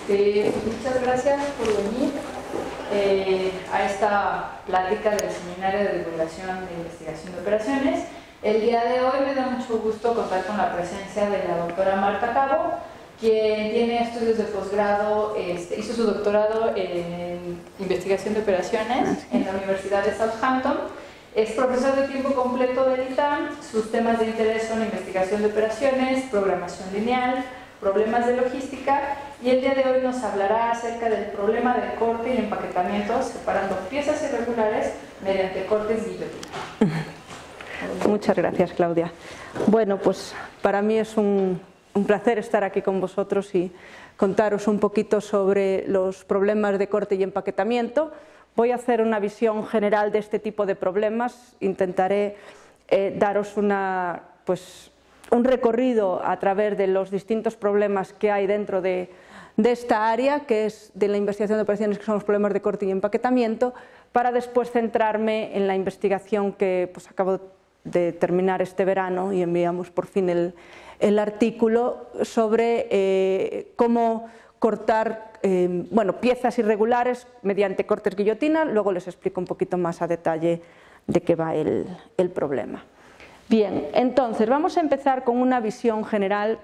Muchas gracias por venir a esta plática del Seminario de Divulgación de Investigación de Operaciones. El día de hoy me da mucho gusto contar con la presencia de la doctora Marta Cabo, quien tiene estudios de posgrado, hizo su doctorado en Investigación de Operaciones en la Universidad de Southampton. Es profesor de tiempo completo del ITAM. Sus temas de interés son investigación de operaciones, programación lineal, problemas de logística, y el día de hoy nos hablará acerca del problema del corte y empaquetamiento separando piezas irregulares mediante cortes guillotina. Muchas gracias, Claudia. Bueno, pues para mí es un placer estar aquí con vosotros y contaros un poquito sobre los problemas de corte y empaquetamiento. Voy a hacer una visión general de este tipo de problemas. Intentaré daros un recorrido a través de los distintos problemas que hay dentro de esta área, que es de la investigación de operaciones, que son los problemas de corte y empaquetamiento, para después centrarme en la investigación que acabo de terminar este verano y enviamos por fin el artículo sobre cómo cortar piezas irregulares mediante cortes guillotina. Luego les explico un poquito más a detalle de qué va el problema. Bien, entonces vamos a empezar con una visión general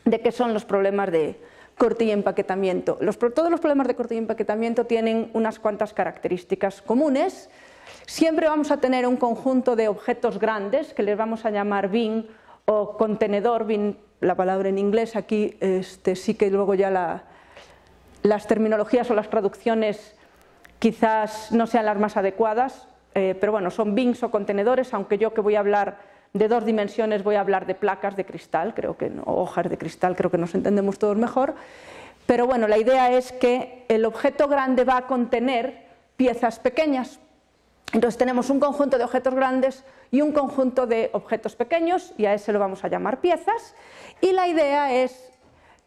de qué son los problemas de corte y empaquetamiento. Todos los problemas de corte y empaquetamiento tienen unas cuantas características comunes. Siempre vamos a tener un conjunto de objetos grandes que les vamos a llamar bin o contenedor. Bin, la palabra en inglés, aquí sí que luego ya las terminologías o las traducciones quizás no sean las más adecuadas, pero bueno, son bins o contenedores, aunque yo que voy a hablar de dos dimensiones voy a hablar de placas de cristal, o hojas de cristal, creo que nos entendemos todos mejor. Pero bueno, la idea es que el objeto grande va a contener piezas pequeñas. Entonces tenemos un conjunto de objetos grandes y un conjunto de objetos pequeños, y a ese lo vamos a llamar piezas. Y la idea es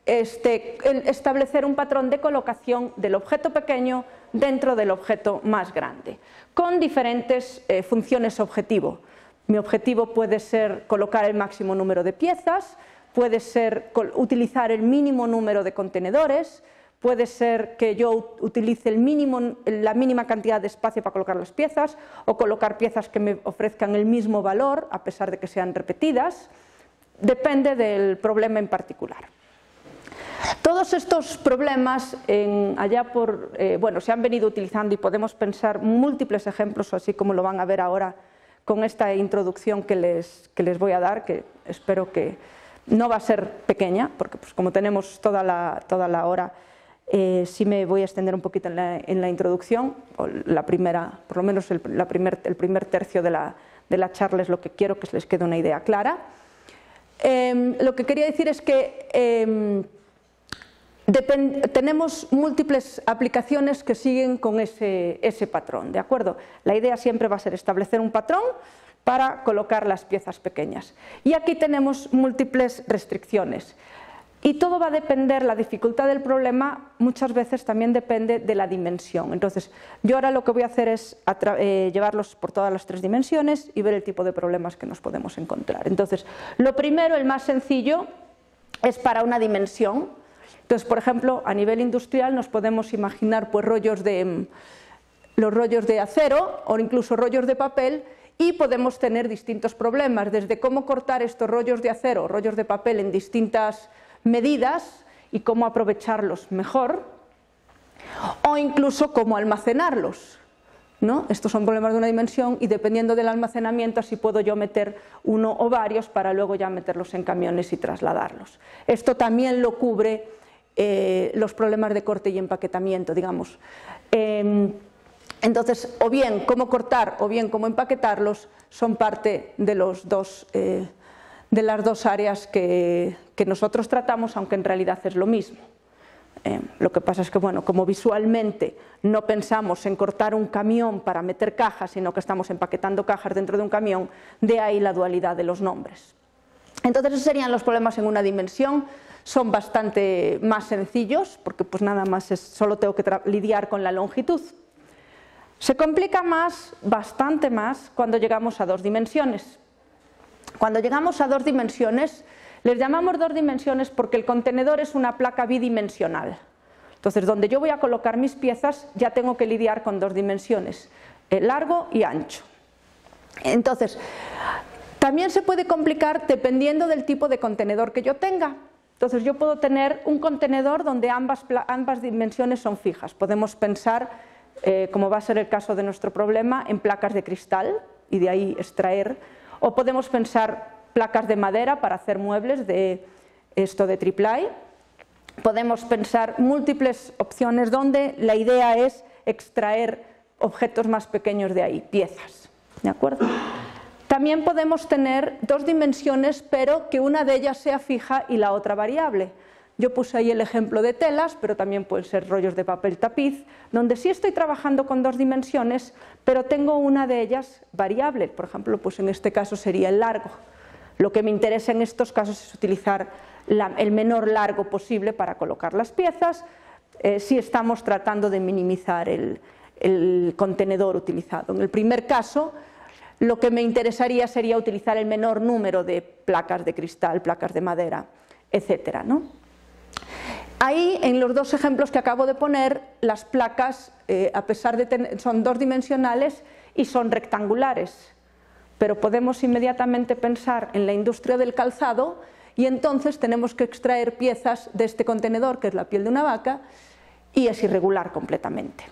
establecer un patrón de colocación del objeto pequeño dentro del objeto más grande, con diferentes funciones objetivo. Mi objetivo puede ser colocar el máximo número de piezas, puede ser utilizar el mínimo número de contenedores, puede ser que yo utilice la mínima cantidad de espacio para colocar las piezas, o colocar piezas que me ofrezcan el mismo valor a pesar de que sean repetidas. Depende del problema en particular. Todos estos problemas se han venido utilizando y podemos pensar múltiples ejemplos, así como lo van a ver ahora con esta introducción que les voy a dar, que espero que no va a ser pequeña, porque como tenemos toda la hora, sí me voy a extender un poquito en la introducción, o por lo menos el primer tercio de la charla es lo que quiero que les quede una idea clara. Lo que quería decir es que tenemos múltiples aplicaciones que siguen con ese patrón, ¿de acuerdo? La idea siempre va a ser establecer un patrón para colocar las piezas pequeñas. Y aquí tenemos múltiples restricciones. Y todo va a depender, la dificultad del problema muchas veces también depende de la dimensión. Entonces, yo ahora lo que voy a hacer es llevarlos por todas las tres dimensiones y ver el tipo de problemas que nos podemos encontrar. Entonces, lo primero, el más sencillo, es para una dimensión. Entonces, por ejemplo, a nivel industrial nos podemos imaginar los rollos de acero o incluso rollos de papel, y podemos tener distintos problemas, desde cómo cortar estos rollos de acero o rollos de papel en distintas medidas y cómo aprovecharlos mejor, o incluso cómo almacenarlos, ¿no? Estos son problemas de una dimensión, y dependiendo del almacenamiento así puedo yo meter uno o varios para luego ya meterlos en camiones y trasladarlos. Esto también lo cubre los problemas de corte y empaquetamiento, digamos. Entonces, o bien cómo cortar o bien cómo empaquetarlos son parte de las dos áreas que nosotros tratamos, aunque en realidad es lo mismo. Lo que pasa es que, como visualmente no pensamos en cortar un camión para meter cajas, sino que estamos empaquetando cajas dentro de un camión, de ahí la dualidad de los nombres. Entonces, esos serían los problemas en una dimensión. Son bastante más sencillos, porque nada más solo tengo que lidiar con la longitud. Se complica bastante más, cuando llegamos a dos dimensiones. Cuando llegamos a dos dimensiones, les llamamos dos dimensiones porque el contenedor es una placa bidimensional. Entonces, donde yo voy a colocar mis piezas ya tengo que lidiar con dos dimensiones, largo y ancho. Entonces, también se puede complicar dependiendo del tipo de contenedor que yo tenga. Entonces, yo puedo tener un contenedor donde ambas dimensiones son fijas. Podemos pensar, como va a ser el caso de nuestro problema, en placas de cristal y de ahí extraer, o podemos pensar placas de madera para hacer muebles de triple-A. Podemos pensar múltiples opciones donde la idea es extraer objetos más pequeños de ahí, piezas, ¿de acuerdo? También podemos tener dos dimensiones, pero que una de ellas sea fija y la otra variable. Yo puse ahí el ejemplo de telas, pero también pueden ser rollos de papel tapiz, donde sí estoy trabajando con dos dimensiones, pero tengo una de ellas variable. Por ejemplo, pues en este caso sería el largo. Lo que me interesa en estos casos es utilizar el menor largo posible para colocar las piezas, si estamos tratando de minimizar el contenedor utilizado. En el primer caso, lo que me interesaría sería utilizar el menor número de placas de cristal, placas de madera, etcétera, ¿no? Ahí, en los dos ejemplos que acabo de poner, las placas, a pesar de son dos dimensionales y son rectangulares, pero podemos inmediatamente pensar en la industria del calzado y entonces tenemos que extraer piezas de este contenedor, que es la piel de una vaca, y es irregular completamente.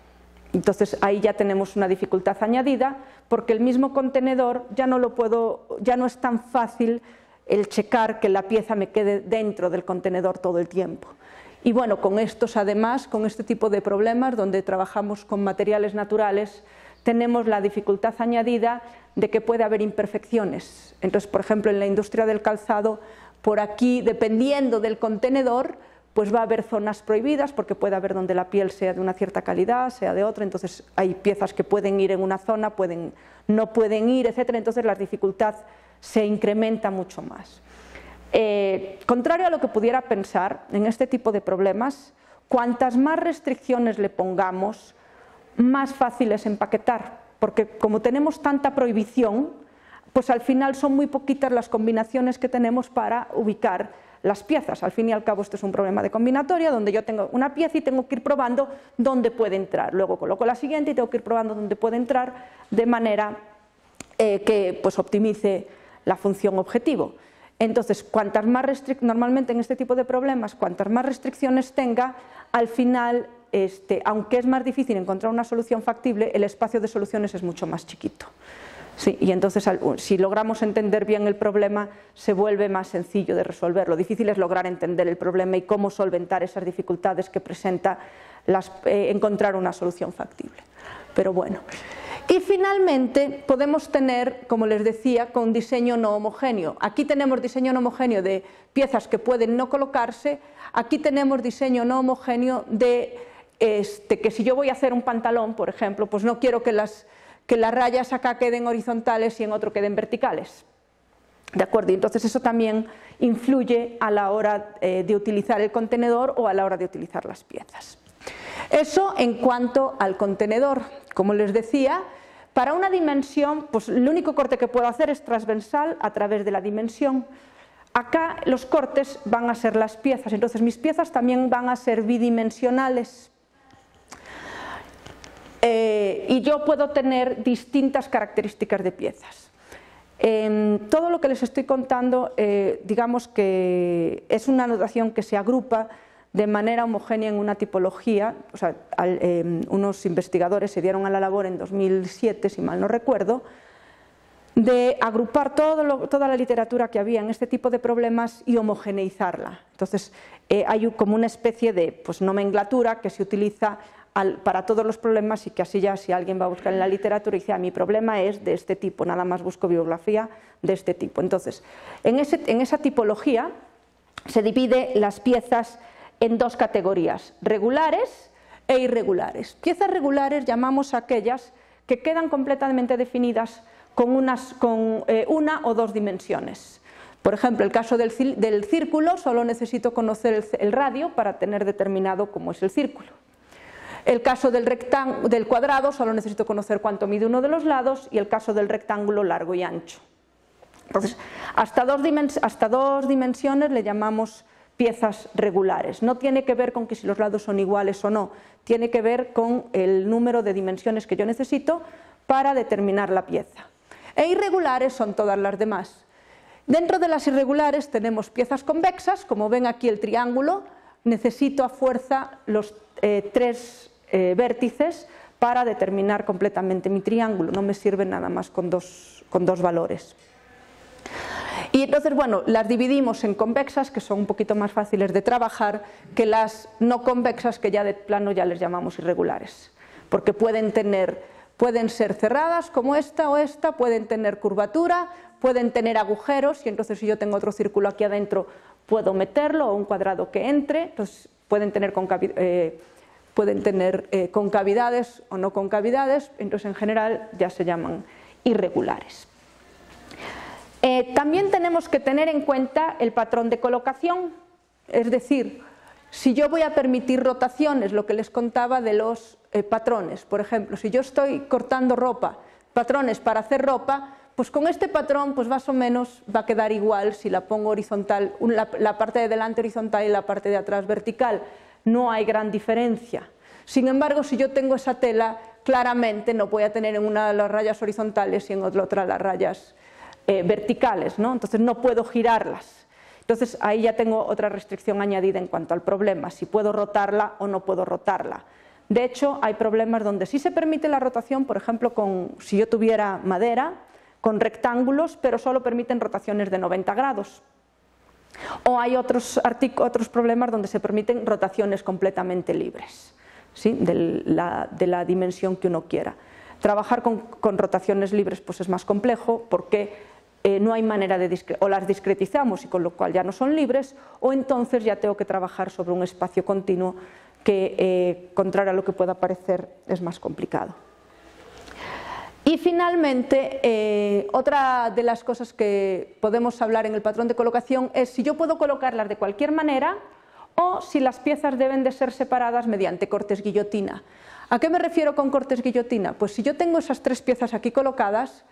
Entonces ahí ya tenemos una dificultad añadida, porque el mismo contenedor ya no es tan fácil el checar que la pieza me quede dentro del contenedor todo el tiempo. Y bueno, con estos además, con este tipo de problemas donde trabajamos con materiales naturales, tenemos la dificultad añadida de que puede haber imperfecciones. Entonces, por ejemplo, en la industria del calzado, por aquí, dependiendo del contenedor, pues va a haber zonas prohibidas, porque puede haber donde la piel sea de una cierta calidad, sea de otra, entonces hay piezas que pueden ir en una zona, no pueden ir, etcétera, entonces la dificultad se incrementa mucho más. Contrario a lo que pudiera pensar, en este tipo de problemas, cuantas más restricciones le pongamos, más fácil es empaquetar, porque como tenemos tanta prohibición, pues al final son muy poquitas las combinaciones que tenemos para ubicar las piezas. Al fin y al cabo esto es un problema de combinatoria, donde yo tengo una pieza y tengo que ir probando dónde puede entrar, luego coloco la siguiente y tengo que ir probando dónde puede entrar, de manera que pues optimice la función objetivo. Entonces, normalmente en este tipo de problemas, cuantas más restricciones tenga, al final, aunque es más difícil encontrar una solución factible, el espacio de soluciones es mucho más chiquito. Sí, y entonces, si logramos entender bien el problema, se vuelve más sencillo de resolver. Lo difícil es lograr entender el problema y cómo solventar esas dificultades que presenta encontrar una solución factible. Pero bueno. Y finalmente podemos tener, como les decía, con diseño no homogéneo. Aquí tenemos diseño no homogéneo de piezas que pueden no colocarse. Aquí tenemos diseño no homogéneo de que si yo voy a hacer un pantalón, por ejemplo, pues no quiero que las rayas acá queden horizontales y en otro queden verticales. ¿De acuerdo? Y entonces eso también influye a la hora de utilizar el contenedor o a la hora de utilizar las piezas. Eso en cuanto al contenedor. Como les decía, para una dimensión, pues el único corte que puedo hacer es transversal a través de la dimensión. Acá los cortes van a ser las piezas, entonces mis piezas también van a ser bidimensionales. Y yo puedo tener distintas características de piezas. Todo lo que les estoy contando, digamos que es una notación que se agrupa de manera homogénea en una tipología. O sea, unos investigadores se dieron a la labor en 2007, si mal no recuerdo, de agrupar toda la literatura que había en este tipo de problemas y homogeneizarla. Entonces, hay como una especie de nomenclatura que se utiliza para todos los problemas y que así ya si alguien va a buscar en la literatura y dice, mi problema es de este tipo, nada más busco bibliografía de este tipo. Entonces, en esa tipología se divide las piezas en dos categorías, regulares e irregulares. Piezas regulares llamamos a aquellas que quedan completamente definidas con una o dos dimensiones. Por ejemplo, el caso del círculo, solo necesito conocer el radio para tener determinado cómo es el círculo. El caso del cuadrado, solo necesito conocer cuánto mide uno de los lados, y el caso del rectángulo, largo y ancho. Entonces, hasta dos dimensiones le llamamos piezas regulares. No tiene que ver con que si los lados son iguales o no, tiene que ver con el número de dimensiones que yo necesito para determinar la pieza. E irregulares son todas las demás. Dentro de las irregulares tenemos piezas convexas, como ven aquí el triángulo, necesito a fuerza los 3 vértices para determinar completamente mi triángulo, no me sirve nada más con dos valores. Y entonces, bueno, las dividimos en convexas, que son un poquito más fáciles de trabajar, que las no convexas, que ya de plano ya les llamamos irregulares, porque pueden ser cerradas como esta o esta, pueden tener curvatura, pueden tener agujeros, y entonces si yo tengo otro círculo aquí adentro puedo meterlo, o un cuadrado que entre, entonces pueden tener concavidades o no concavidades, entonces en general ya se llaman irregulares. También tenemos que tener en cuenta el patrón de colocación, es decir, si yo voy a permitir rotaciones, lo que les contaba de los patrones, por ejemplo, si yo estoy cortando ropa, patrones para hacer ropa, pues con este patrón pues más o menos va a quedar igual si la pongo horizontal, la parte de delante horizontal y la parte de atrás vertical, no hay gran diferencia. Sin embargo, si yo tengo esa tela, claramente no voy a tener en una las rayas horizontales y en otra las rayas verticales, ¿no? Entonces no puedo girarlas. Entonces ahí ya tengo otra restricción añadida en cuanto al problema, si puedo rotarla o no puedo rotarla. De hecho, hay problemas donde sí se permite la rotación, por ejemplo, si yo tuviera madera, con rectángulos, pero solo permiten rotaciones de 90 grados. O hay otros problemas donde se permiten rotaciones completamente libres, ¿sí? de la dimensión que uno quiera. Trabajar con rotaciones libres pues es más complejo porque no hay manera o las discretizamos y con lo cual ya no son libres, o entonces ya tengo que trabajar sobre un espacio continuo que, contrario a lo que pueda parecer, es más complicado. Y finalmente, otra de las cosas que podemos hablar en el patrón de colocación es si yo puedo colocarlas de cualquier manera o si las piezas deben de ser separadas mediante cortes guillotina. ¿A qué me refiero con cortes guillotina? Pues si yo tengo esas 3 piezas aquí colocadas,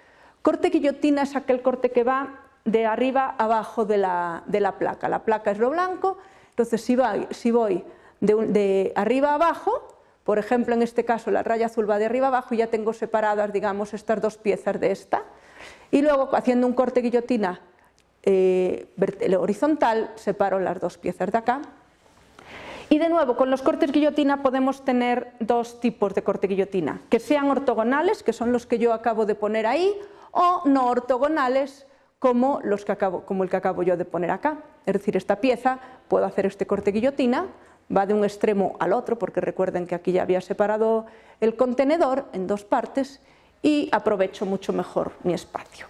corte guillotina es aquel corte que va de arriba a abajo de la placa. La placa es lo blanco, entonces si voy de arriba a abajo, por ejemplo en este caso la raya azul va de arriba a abajo y ya tengo separadas, digamos, estas 2 piezas de esta, y luego haciendo un corte guillotina horizontal separo las 2 piezas de acá. Y de nuevo, con los cortes guillotina podemos tener 2 tipos de corte guillotina, que sean ortogonales, que son los que yo acabo de poner ahí, o no ortogonales, como el que acabo yo de poner acá. Es decir, esta pieza, puedo hacer este corte guillotina, va de un extremo al otro, porque recuerden que aquí ya había separado el contenedor en 2 partes, y aprovecho mucho mejor mi espacio.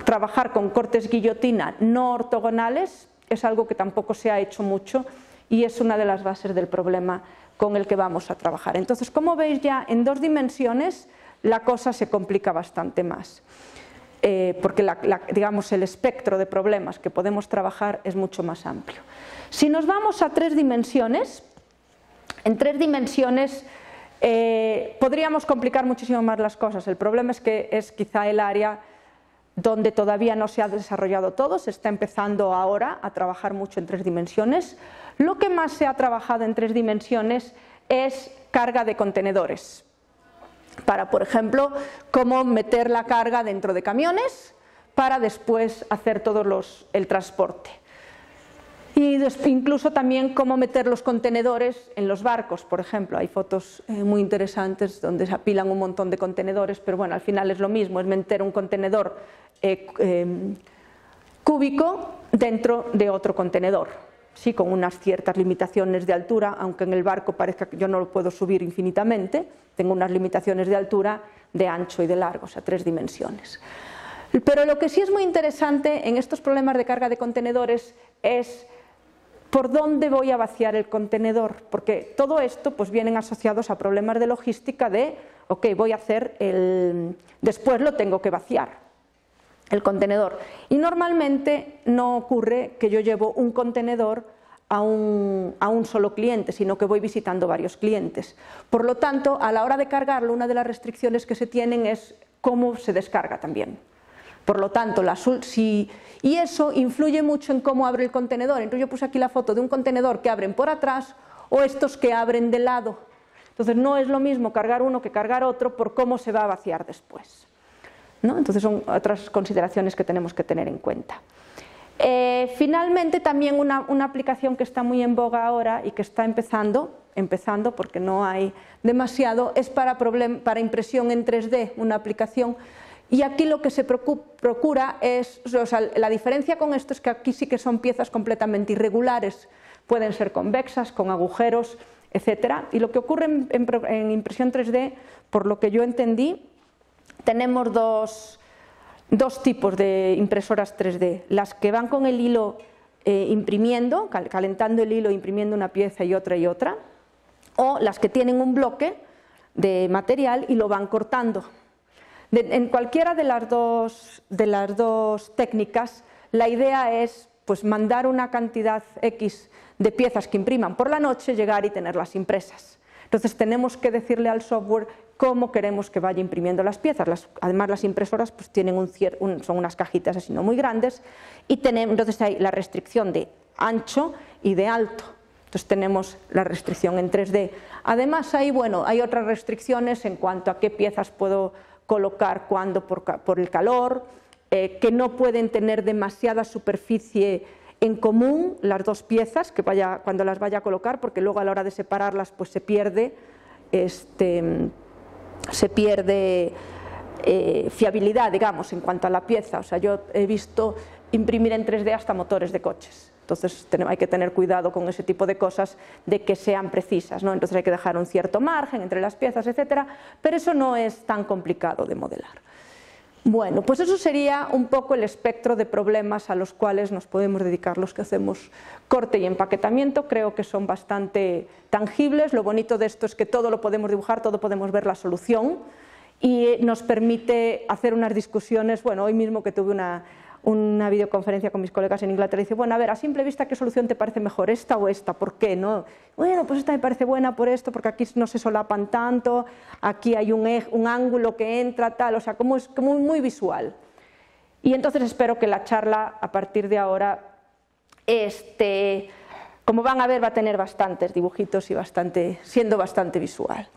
Trabajar con cortes guillotina no ortogonales es algo que tampoco se ha hecho mucho, y es una de las bases del problema con el que vamos a trabajar. Entonces, como veis, ya en 2 dimensiones la cosa se complica bastante más, porque digamos, el espectro de problemas que podemos trabajar es mucho más amplio. Si nos vamos a 3 dimensiones, en 3 dimensiones podríamos complicar muchísimo más las cosas. El problema es que es quizá el área donde todavía no se ha desarrollado todo, se está empezando ahora a trabajar mucho en 3 dimensiones. Lo que más se ha trabajado en 3 dimensiones es carga de contenedores, para, por ejemplo, cómo meter la carga dentro de camiones para después hacer todo el transporte. Y incluso también cómo meter los contenedores en los barcos, por ejemplo. Hay fotos muy interesantes donde se apilan un montón de contenedores, pero bueno, al final es lo mismo, es meter un contenedor cúbico dentro de otro contenedor, sí, con unas ciertas limitaciones de altura, aunque en el barco parezca que yo no lo puedo subir infinitamente, tengo unas limitaciones de altura, de ancho y de largo, o sea, 3 dimensiones. Pero lo que sí es muy interesante en estos problemas de carga de contenedores es por dónde voy a vaciar el contenedor, porque todo esto pues vienen asociados a problemas de logística de, ok, voy a hacer después lo tengo que vaciar, el contenedor. Y normalmente no ocurre que yo llevo un contenedor a un solo cliente, sino que voy visitando varios clientes. Por lo tanto, a la hora de cargarlo, una de las restricciones que se tienen es cómo se descarga también. Por lo tanto, y eso influye mucho en cómo abre el contenedor. Entonces yo puse aquí la foto de un contenedor que abren por atrás o estos que abren de lado. Entonces no es lo mismo cargar uno que cargar otro por cómo se va a vaciar después, ¿no? Entonces son otras consideraciones que tenemos que tener en cuenta. Finalmente, también una aplicación que está muy en boga ahora y que está empezando porque no hay demasiado, es para impresión en 3D, una aplicación. Y aquí lo que se procura es, o sea, la diferencia con esto es que aquí sí que son piezas completamente irregulares, pueden ser convexas, con agujeros, etc. Y lo que ocurre en impresión 3D, por lo que yo entendí, tenemos dos tipos de impresoras 3D, las que van con el hilo imprimiendo, calentando el hilo, imprimiendo una pieza y otra, o las que tienen un bloque de material y lo van cortando. En cualquiera de las dos técnicas, la idea es pues, mandar una cantidad X de piezas que impriman por la noche, llegar y tenerlas impresas. Entonces tenemos que decirle al software cómo queremos que vaya imprimiendo las piezas. Además las impresoras pues, tienen son unas cajitas así no muy grandes y entonces hay la restricción de ancho y de alto. Entonces tenemos la restricción en 3D. Además hay otras restricciones en cuanto a qué piezas puedo colocar cuándo por el calor, que no pueden tener demasiada superficie en común las dos piezas cuando las vaya a colocar, porque luego a la hora de separarlas pues se pierde fiabilidad, digamos, en cuanto a la pieza. O sea, yo he visto imprimir en 3D hasta motores de coches. Entonces hay que tener cuidado con ese tipo de cosas, de que sean precisas, ¿no? Entonces hay que dejar un cierto margen entre las piezas, etcétera, pero eso no es tan complicado de modelar. Bueno, pues eso sería un poco el espectro de problemas a los cuales nos podemos dedicar los que hacemos corte y empaquetamiento. Creo que son bastante tangibles. Lo bonito de esto es que todo lo podemos dibujar, todo podemos ver la solución y nos permite hacer unas discusiones. Bueno, hoy mismo que tuve una videoconferencia con mis colegas en Inglaterra, dice, bueno, a ver, a simple vista, ¿qué solución te parece mejor, esta o esta? ¿Por qué? ¿No? Bueno, pues esta me parece buena por esto, porque aquí no se solapan tanto, aquí hay un ángulo que entra, tal, o sea, es como muy visual. Y entonces espero que la charla, a partir de ahora, como van a ver, va a tener bastantes dibujitos y siendo bastante visual.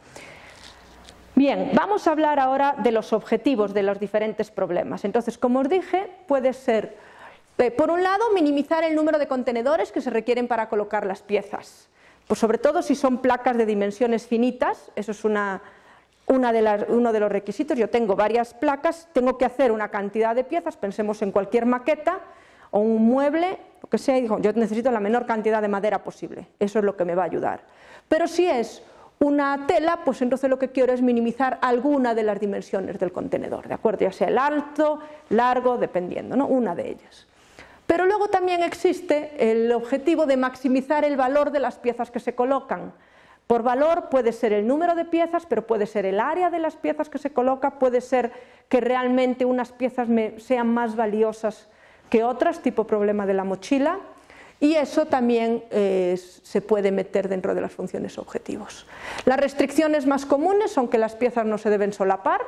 Bien, vamos a hablar ahora de los objetivos de los diferentes problemas. Entonces, como os dije, puede ser, por un lado, minimizar el número de contenedores que se requieren para colocar las piezas. Pues sobre todo si son placas de dimensiones finitas, eso es uno de los requisitos. Yo tengo varias placas, tengo que hacer una cantidad de piezas, pensemos en cualquier maqueta o un mueble, lo que sea, y digo, yo necesito la menor cantidad de madera posible, eso es lo que me va a ayudar. Pero si es una tela, pues entonces lo que quiero es minimizar alguna de las dimensiones del contenedor, ¿de acuerdo? Ya sea el alto, largo, dependiendo, ¿no? Una de ellas. Pero luego también existe el objetivo de maximizar el valor de las piezas que se colocan. Por valor puede ser el número de piezas, pero puede ser el área de las piezas que se coloca, puede ser que realmente unas piezas sean más valiosas que otras, tipo problema de la mochila. Y eso también se puede meter dentro de las funciones objetivos. Las restricciones más comunes son que las piezas no se deben solapar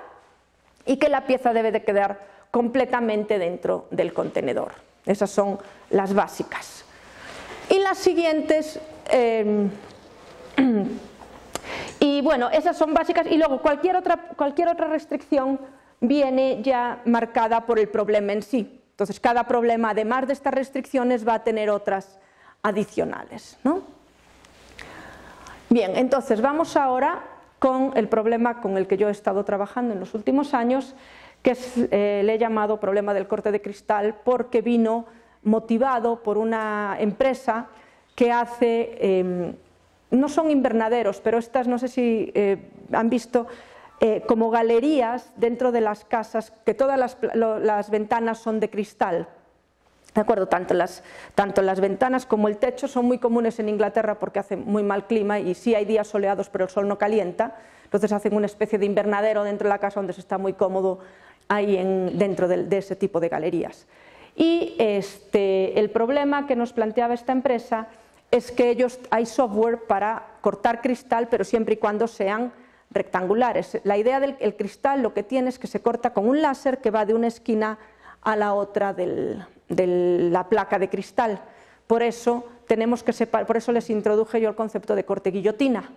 y que la pieza debe de quedar completamente dentro del contenedor. Esas son las básicas. Y las siguientes, y bueno, esas son básicas, y luego cualquier otra restricción viene ya marcada por el problema en sí. Entonces, cada problema, además de estas restricciones, va a tener otras adicionales, ¿no? Bien, entonces vamos ahora con el problema con el que yo he estado trabajando en los últimos años, que le he llamado problema del corte de cristal, porque vino motivado por una empresa que hace, no son invernaderos, pero estas no sé si han visto, como galerías dentro de las casas, que todas las ventanas son de cristal, ¿de acuerdo? Tanto las ventanas como el techo son muy comunes en Inglaterra porque hace muy mal clima y sí hay días soleados pero el sol no calienta, entonces hacen una especie de invernadero dentro de la casa donde se está muy cómodo ahí dentro de ese tipo de galerías. Y el problema que nos planteaba esta empresa es que hay software para cortar cristal, pero siempre y cuando sean rectangulares. La idea del cristal lo que tiene es que se corta con un láser que va de una esquina a la otra de la placa de cristal. Por eso les introduje yo el concepto de corte guillotina,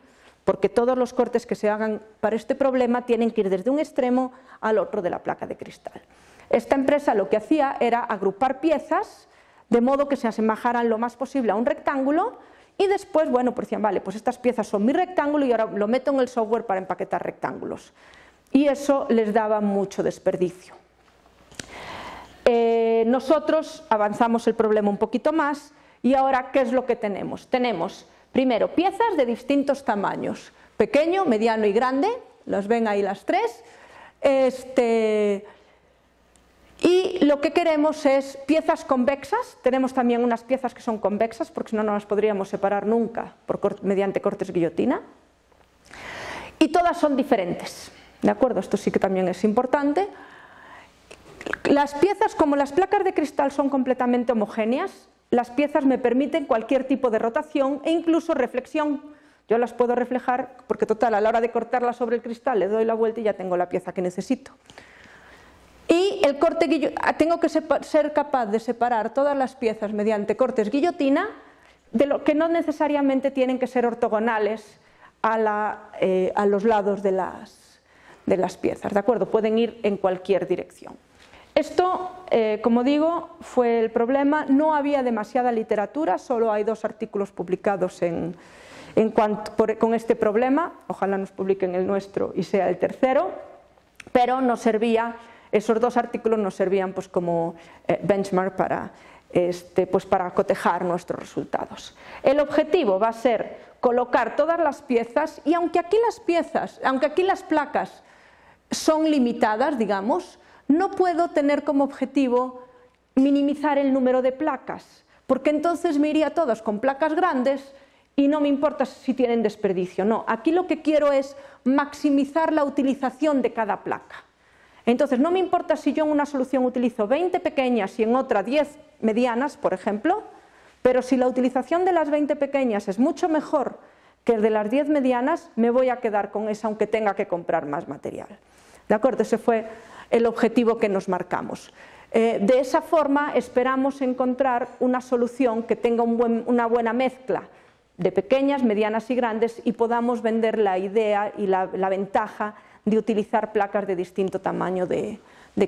porque todos los cortes que se hagan para este problema tienen que ir desde un extremo al otro de la placa de cristal. Esta empresa lo que hacía era agrupar piezas de modo que se asemejaran lo más posible a un rectángulo y después, bueno, pues decían, vale, pues estas piezas son mi rectángulo y ahora lo meto en el software para empaquetar rectángulos. Y eso les daba mucho desperdicio. Nosotros avanzamos el problema un poquito más y ahora, ¿qué es lo que tenemos? Tenemos, primero, piezas de distintos tamaños, pequeño, mediano y grande, las ven ahí las tres, y lo que queremos es piezas convexas. Tenemos también unas piezas que son convexas, porque si no, no las podríamos separar nunca mediante cortes guillotina, y todas son diferentes, ¿de acuerdo? Esto sí que también es importante. Las piezas, como las placas de cristal son completamente homogéneas, las piezas me permiten cualquier tipo de rotación e incluso reflexión. Yo las puedo reflejar porque, total, a la hora de cortarlas sobre el cristal le doy la vuelta y ya tengo la pieza que necesito. Y el corte tengo que ser capaz de separar todas las piezas mediante cortes guillotina, de lo que no necesariamente tienen que ser ortogonales a los lados de las piezas, ¿de acuerdo? Pueden ir en cualquier dirección. Esto, como digo, fue el problema. No había demasiada literatura, solo hay 2 artículos publicados con este problema. Ojalá nos publiquen el nuestro y sea el tercero, pero nos servía, esos 2 artículos nos servían pues como benchmark para cotejar nuestros resultados. El objetivo va a ser colocar todas las piezas, y aunque aquí las placas son limitadas, digamos, no puedo tener como objetivo minimizar el número de placas, porque entonces me iría todas con placas grandes y no me importa si tienen desperdicio. No, aquí lo que quiero es maximizar la utilización de cada placa. Entonces no me importa si yo en una solución utilizo 20 pequeñas y en otra 10 medianas, por ejemplo, pero si la utilización de las 20 pequeñas es mucho mejor que el de las 10 medianas, me voy a quedar con esa aunque tenga que comprar más material. ¿De acuerdo? Ese fue el objetivo que nos marcamos. De esa forma esperamos encontrar una solución que tenga una buena mezcla de pequeñas, medianas y grandes, y podamos vender la idea y la ventaja de utilizar placas de distinto tamaño de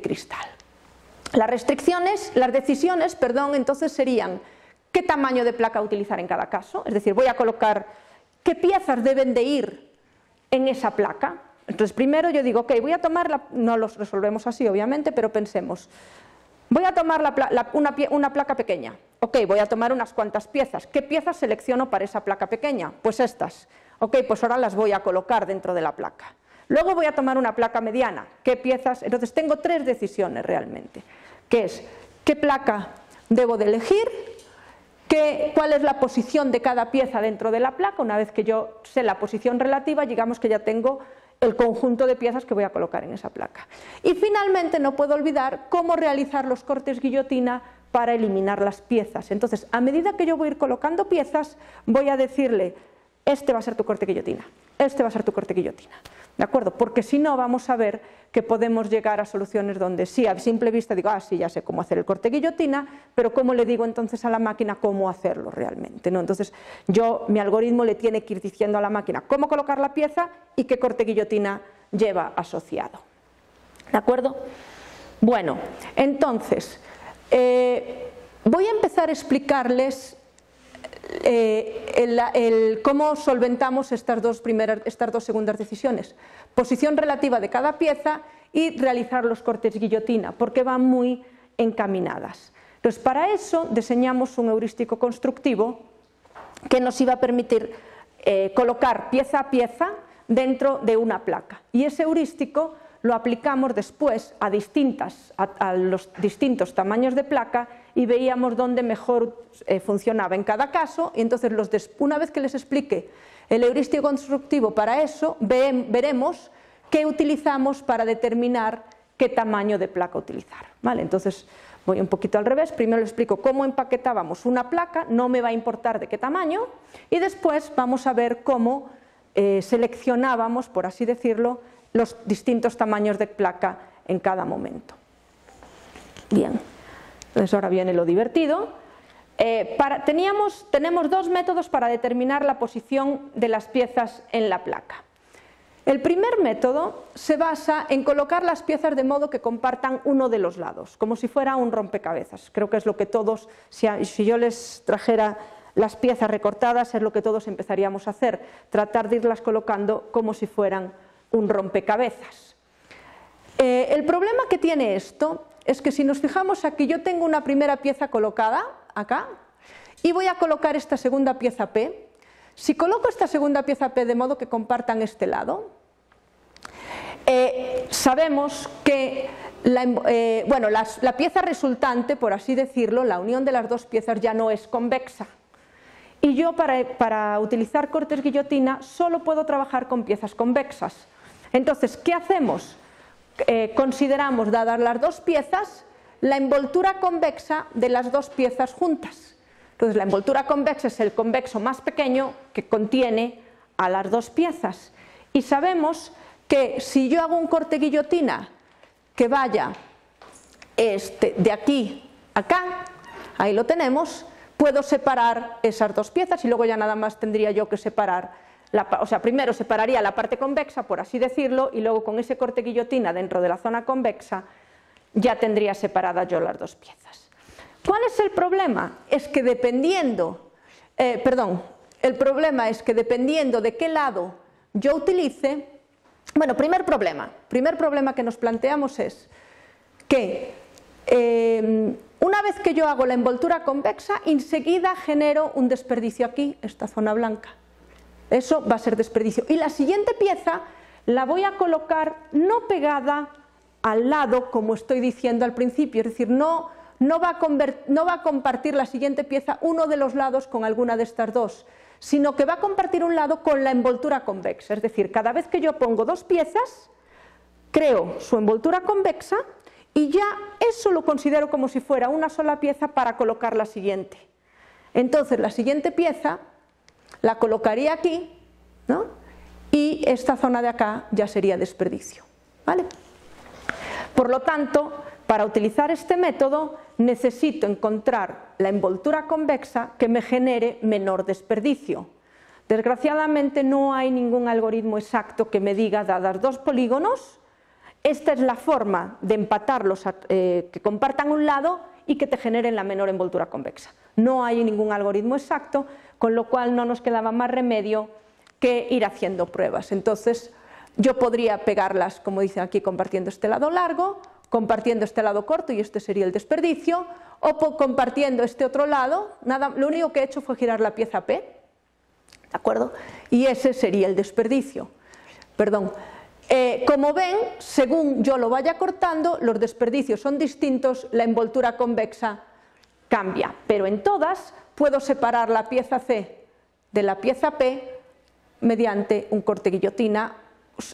cristal. Las decisiones, entonces serían qué tamaño de placa utilizar en cada caso, es decir, voy a colocar qué piezas deben de ir en esa placa. Entonces primero yo digo, ok, voy a tomar, no los resolvemos así obviamente, pero pensemos, voy a tomar una placa pequeña, ok, voy a tomar unas cuantas piezas, ¿qué piezas selecciono para esa placa pequeña? Pues estas, ok, pues ahora las voy a colocar dentro de la placa. Luego voy a tomar una placa mediana, ¿qué piezas? Entonces tengo 3 decisiones realmente, que es, ¿qué placa debo de elegir? ¿Cuál es la posición de cada pieza dentro de la placa? Una vez que yo sé la posición relativa, digamos que ya tengo el conjunto de piezas que voy a colocar en esa placa. Y finalmente no puedo olvidar cómo realizar los cortes guillotina para eliminar las piezas. Entonces, a medida que yo voy a ir colocando piezas, voy a decirle, este va a ser tu corte guillotina, este va a ser tu corte guillotina. ¿De acuerdo? Porque si no, vamos a ver que podemos llegar a soluciones donde sí, a simple vista digo, sí, ya sé cómo hacer el corte guillotina, pero ¿cómo le digo entonces a la máquina cómo hacerlo realmente? ¿No? Entonces, mi algoritmo le tiene que ir diciendo a la máquina cómo colocar la pieza y qué corte guillotina lleva asociado. ¿De acuerdo? Bueno, entonces, voy a empezar a explicarles cómo solventamos estas dos segundas decisiones, posición relativa de cada pieza y realizar los cortes guillotina, porque van muy encaminadas. Entonces, para eso diseñamos un heurístico constructivo que nos iba a permitir colocar pieza a pieza dentro de una placa, y ese heurístico lo aplicamos después a los distintos tamaños de placa y veíamos dónde mejor funcionaba en cada caso, y entonces una vez que les explique el heurístico constructivo para eso, veremos qué utilizamos para determinar qué tamaño de placa utilizar. ¿Vale? Entonces voy un poquito al revés, primero les explico cómo empaquetábamos una placa, no me va a importar de qué tamaño, y después vamos a ver cómo seleccionábamos, por así decirlo, los distintos tamaños de placa en cada momento. Bien, entonces ahora viene lo divertido. Tenemos dos métodos para determinar la posición de las piezas en la placa. El primer método se basa en colocar las piezas de modo que compartan uno de los lados, como si fuera un rompecabezas. Creo que es lo que todos, si yo les trajera las piezas recortadas, es lo que todos empezaríamos a hacer, tratar de irlas colocando como si fueran un rompecabezas. El problema que tiene esto es que si nos fijamos aquí, yo tengo una primera pieza colocada acá y voy a colocar esta segunda pieza P. Si coloco esta segunda pieza P de modo que compartan este lado, sabemos que la pieza resultante, por así decirlo, la unión de las dos piezas ya no es convexa. Y yo para utilizar cortes guillotina solo puedo trabajar con piezas convexas. Entonces, ¿qué hacemos? Consideramos, dadas las dos piezas, la envoltura convexa de las dos piezas juntas. Entonces, la envoltura convexa es el convexo más pequeño que contiene a las dos piezas. Y sabemos que si yo hago un corte guillotina que vaya de aquí a acá, ahí lo tenemos, puedo separar esas dos piezas y luego ya nada más tendría yo que separar, primero separaría la parte convexa, por así decirlo, y luego con ese corte guillotina dentro de la zona convexa ya tendría separadas yo las dos piezas. ¿Cuál es el problema? El problema es que dependiendo de qué lado yo utilice, primer problema que nos planteamos es que una vez que yo hago la envoltura convexa, enseguida genero un desperdicio aquí, esta zona blanca. Eso va a ser desperdicio. Y la siguiente pieza la voy a colocar no pegada al lado, como estoy diciendo al principio, es decir, no va a compartir la siguiente pieza uno de los lados con alguna de estas dos, sino que va a compartir un lado con la envoltura convexa. Es decir, cada vez que yo pongo dos piezas, creo su envoltura convexa y ya eso lo considero como si fuera una sola pieza para colocar la siguiente. Entonces la siguiente pieza la colocaría aquí, ¿no? Y esta zona de acá ya sería desperdicio, ¿vale? Por lo tanto, para utilizar este método necesito encontrar la envoltura convexa que me genere menor desperdicio. Desgraciadamente no hay ningún algoritmo exacto que me diga, dadas dos polígonos, esta es la forma de empatarlos, que compartan un lado y que te generen la menor envoltura convexa. No hay ningún algoritmo exacto, con lo cual no nos quedaba más remedio que ir haciendo pruebas. Entonces yo podría pegarlas, como dicen aquí, compartiendo este lado largo, compartiendo este lado corto y este sería el desperdicio, o compartiendo este otro lado, lo único que he hecho fue girar la pieza P, ¿de acuerdo? Y ese sería el desperdicio. Perdón. Como ven, según yo lo vaya cortando, los desperdicios son distintos, la envoltura convexa cambia, pero en todas puedo separar la pieza C de la pieza P mediante un corte guillotina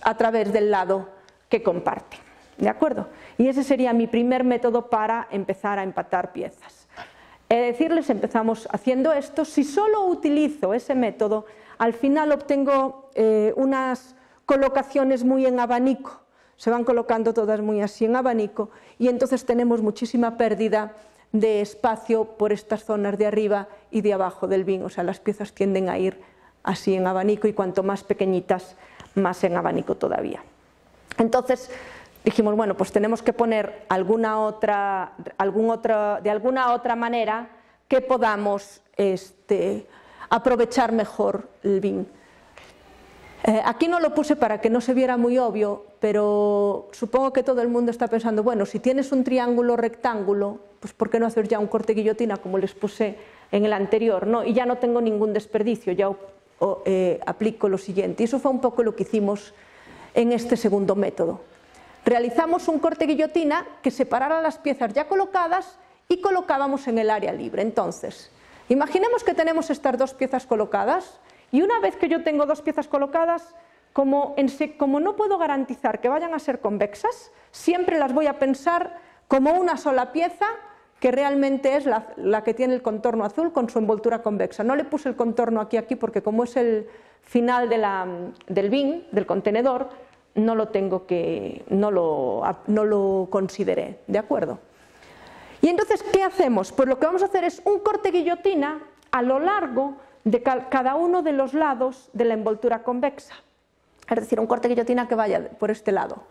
a través del lado que comparte. ¿De acuerdo? Y ese sería mi primer método para empezar a empatar piezas. Empezamos haciendo esto. Si solo utilizo ese método, al final obtengo unas colocaciones muy en abanico, se van colocando todas muy así en abanico y entonces tenemos muchísima pérdida de espacio por estas zonas de arriba y de abajo del bin, o sea, las piezas tienden a ir así en abanico y cuanto más pequeñitas, más en abanico todavía. Entonces dijimos, bueno, pues tenemos que poner de alguna otra manera que podamos aprovechar mejor el bin. Aquí no lo puse para que no se viera muy obvio, pero supongo que todo el mundo está pensando, bueno, si tienes un triángulo rectángulo, pues ¿por qué no hacer ya un corte guillotina como les puse en el anterior? ¿No? Y ya no tengo ningún desperdicio, ya aplico lo siguiente. Y eso fue un poco lo que hicimos en este segundo método. Realizamos un corte guillotina que separara las piezas ya colocadas y colocábamos en el área libre. Entonces, imaginemos que tenemos estas dos piezas colocadas. Y una vez que yo tengo dos piezas colocadas, como no puedo garantizar que vayan a ser convexas, siempre las voy a pensar como una sola pieza que realmente es la que tiene el contorno azul con su envoltura convexa. No le puse el contorno aquí porque como es el final del bin, del contenedor, no lo consideré, ¿de acuerdo? Y entonces, ¿qué hacemos? Pues lo que vamos a hacer es un corte guillotina a lo largo de cada uno de los lados de la envoltura convexa. Es decir, un corte guillotina que vaya por este lado.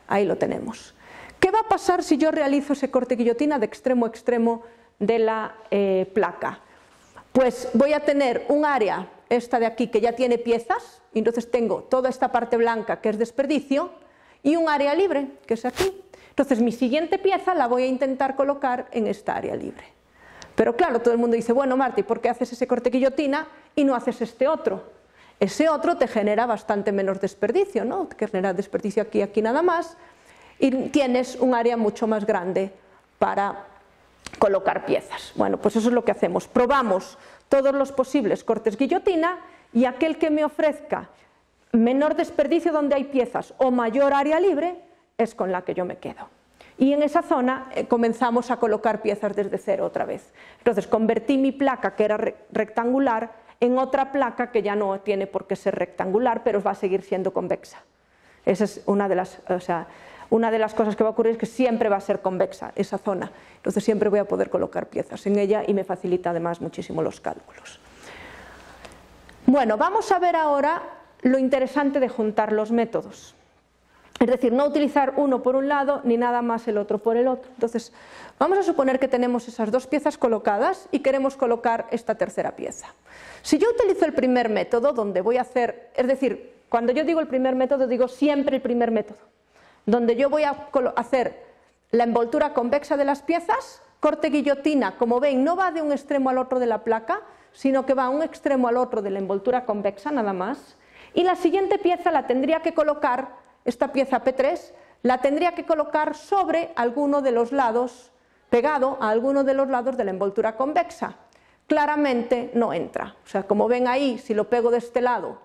Ahí lo tenemos. ¿Qué va a pasar si yo realizo ese corte guillotina de extremo a extremo de la placa? Pues voy a tener un área, esta de aquí, que ya tiene piezas, y entonces tengo toda esta parte blanca que es desperdicio, y un área libre, que es aquí. Entonces mi siguiente pieza la voy a intentar colocar en esta área libre. Pero claro, todo el mundo dice, bueno, Marta, ¿y por qué haces ese corte guillotina y no haces este otro? Ese otro te genera bastante menos desperdicio, ¿no? Te genera desperdicio aquí y aquí nada más, y tienes un área mucho más grande para colocar piezas. Bueno, pues eso es lo que hacemos. Probamos todos los posibles cortes guillotina y aquel que me ofrezca menor desperdicio donde hay piezas o mayor área libre es con la que yo me quedo. Y en esa zona comenzamos a colocar piezas desde cero otra vez. Entonces convertí mi placa, que era rectangular, en otra placa que ya no tiene por qué ser rectangular, pero va a seguir siendo convexa. Esa es una de las cosas que va a ocurrir, es que siempre va a ser convexa esa zona. Entonces siempre voy a poder colocar piezas en ella y me facilita además muchísimo los cálculos. Bueno, vamos a ver ahora lo interesante de juntar los métodos. Es decir, no utilizar uno por un lado ni nada más el otro por el otro. Entonces, vamos a suponer que tenemos esas dos piezas colocadas y queremos colocar esta tercera pieza. Si yo utilizo el primer método, donde voy a hacer, es decir, cuando yo digo el primer método, digo siempre el primer método, donde yo voy a hacer la envoltura convexa de las piezas, corte guillotina, como ven, no va de un extremo al otro de la placa, sino que va a un extremo al otro de la envoltura convexa, nada más, y la siguiente pieza la tendría que colocar, esta pieza P3, la tendría que colocar sobre alguno de los lados, pegado a alguno de los lados de la envoltura convexa. Claramente no entra. O sea, como ven ahí, si lo pego de este lado,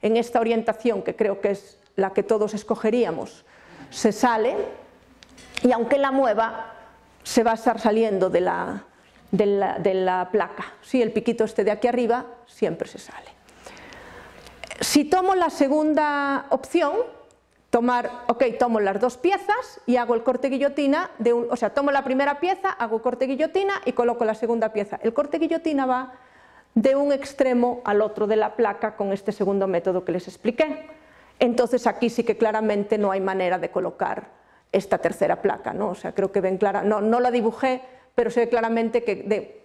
en esta orientación, que creo que es la que todos escogeríamos, se sale, y aunque la mueva, se va a estar saliendo de la placa. Sí, el piquito este de aquí arriba siempre se sale. Si tomo la segunda opción, tomo las dos piezas y hago el corte guillotina, o sea, tomo la primera pieza, hago corte guillotina y coloco la segunda pieza. El corte guillotina va de un extremo al otro de la placa con este segundo método que les expliqué. Entonces aquí sí que claramente no hay manera de colocar esta tercera placa, ¿no? O sea, creo que ven clara, no la dibujé, pero se ve claramente que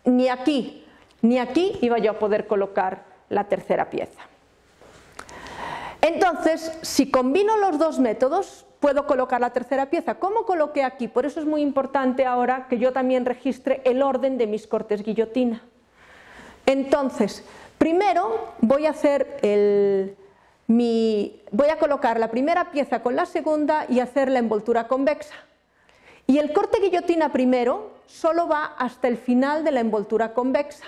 ni aquí ni aquí iba yo a poder colocar la tercera pieza. Entonces, si combino los dos métodos, puedo colocar la tercera pieza. ¿Cómo coloqué aquí? Por eso es muy importante ahora que yo también registre el orden de mis cortes guillotina. Entonces, primero voy a colocar la primera pieza con la segunda y hacer la envoltura convexa. Y el corte guillotina primero solo va hasta el final de la envoltura convexa.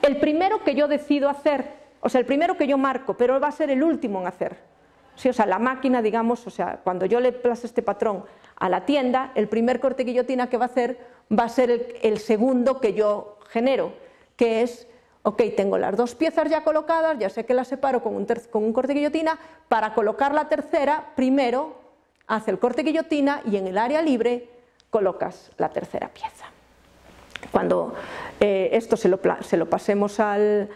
El primero que yo decido hacer, o sea, el primero que yo marco, pero va a ser el último en hacer. Sí, o sea, la máquina, digamos, o sea, cuando yo le pase este patrón a la tienda, el primer corte guillotina que va a hacer va a ser el segundo que yo genero, que es, ok, tengo las dos piezas ya colocadas, ya sé que las separo con un corte guillotina, para colocar la tercera, primero hace el corte guillotina y en el área libre colocas la tercera pieza. Cuando esto se lo pasemos al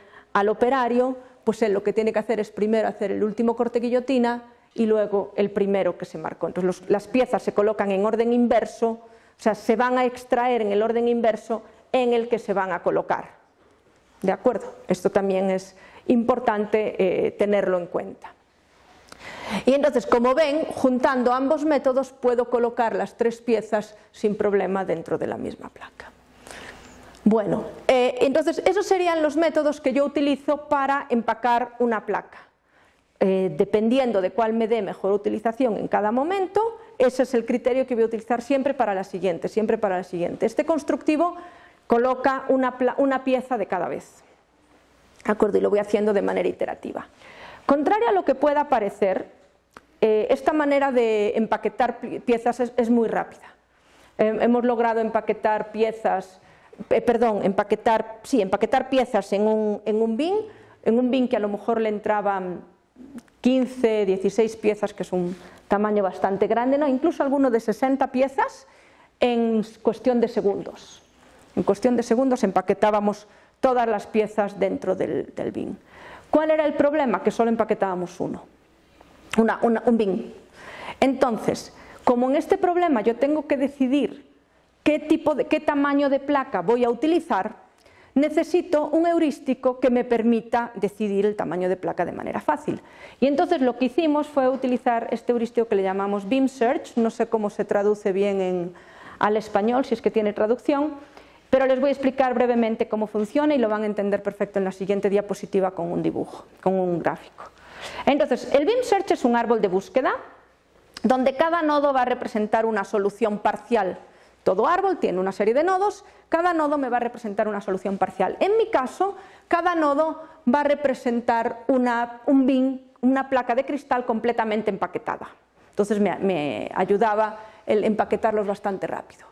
operario, pues él lo que tiene que hacer es primero hacer el último corte guillotina y luego el primero que se marcó. Entonces las piezas se colocan en orden inverso, o sea, se van a extraer en el orden inverso en el que se van a colocar. ¿De acuerdo? Esto también es importante tenerlo en cuenta. Y entonces, como ven, juntando ambos métodos puedo colocar las tres piezas sin problema dentro de la misma placa. Bueno, entonces esos serían los métodos que yo utilizo para empacar una placa. Dependiendo de cuál me dé mejor utilización en cada momento, ese es el criterio que voy a utilizar siempre para la siguiente, siempre para la siguiente. Este constructivo coloca una pieza de cada vez. ¿De acuerdo? Y lo voy haciendo de manera iterativa. Contrario a lo que pueda parecer, esta manera de empaquetar piezas es muy rápida. Hemos logrado empaquetar piezas, empaquetar piezas en un bin que a lo mejor le entraban 15, 16 piezas, que es un tamaño bastante grande, ¿no? Incluso alguno de 60 piezas, en cuestión de segundos. En cuestión de segundos empaquetábamos todas las piezas dentro del bin. ¿Cuál era el problema? Que solo empaquetábamos un bin. Entonces, como en este problema yo tengo que decidir qué tamaño de placa voy a utilizar, necesito un heurístico que me permita decidir el tamaño de placa de manera fácil. Y entonces lo que hicimos fue utilizar este heurístico que le llamamos Beam Search, no sé cómo se traduce bien al español, si es que tiene traducción, pero les voy a explicar brevemente cómo funciona y lo van a entender perfecto en la siguiente diapositiva con un dibujo, con un gráfico. Entonces, el Beam Search es un árbol de búsqueda donde cada nodo va a representar una solución parcial. Todo árbol tiene una serie de nodos, cada nodo me va a representar una solución parcial. En mi caso, cada nodo va a representar un bin, una placa de cristal completamente empaquetada. Entonces me ayudaba el empaquetarlos bastante rápido.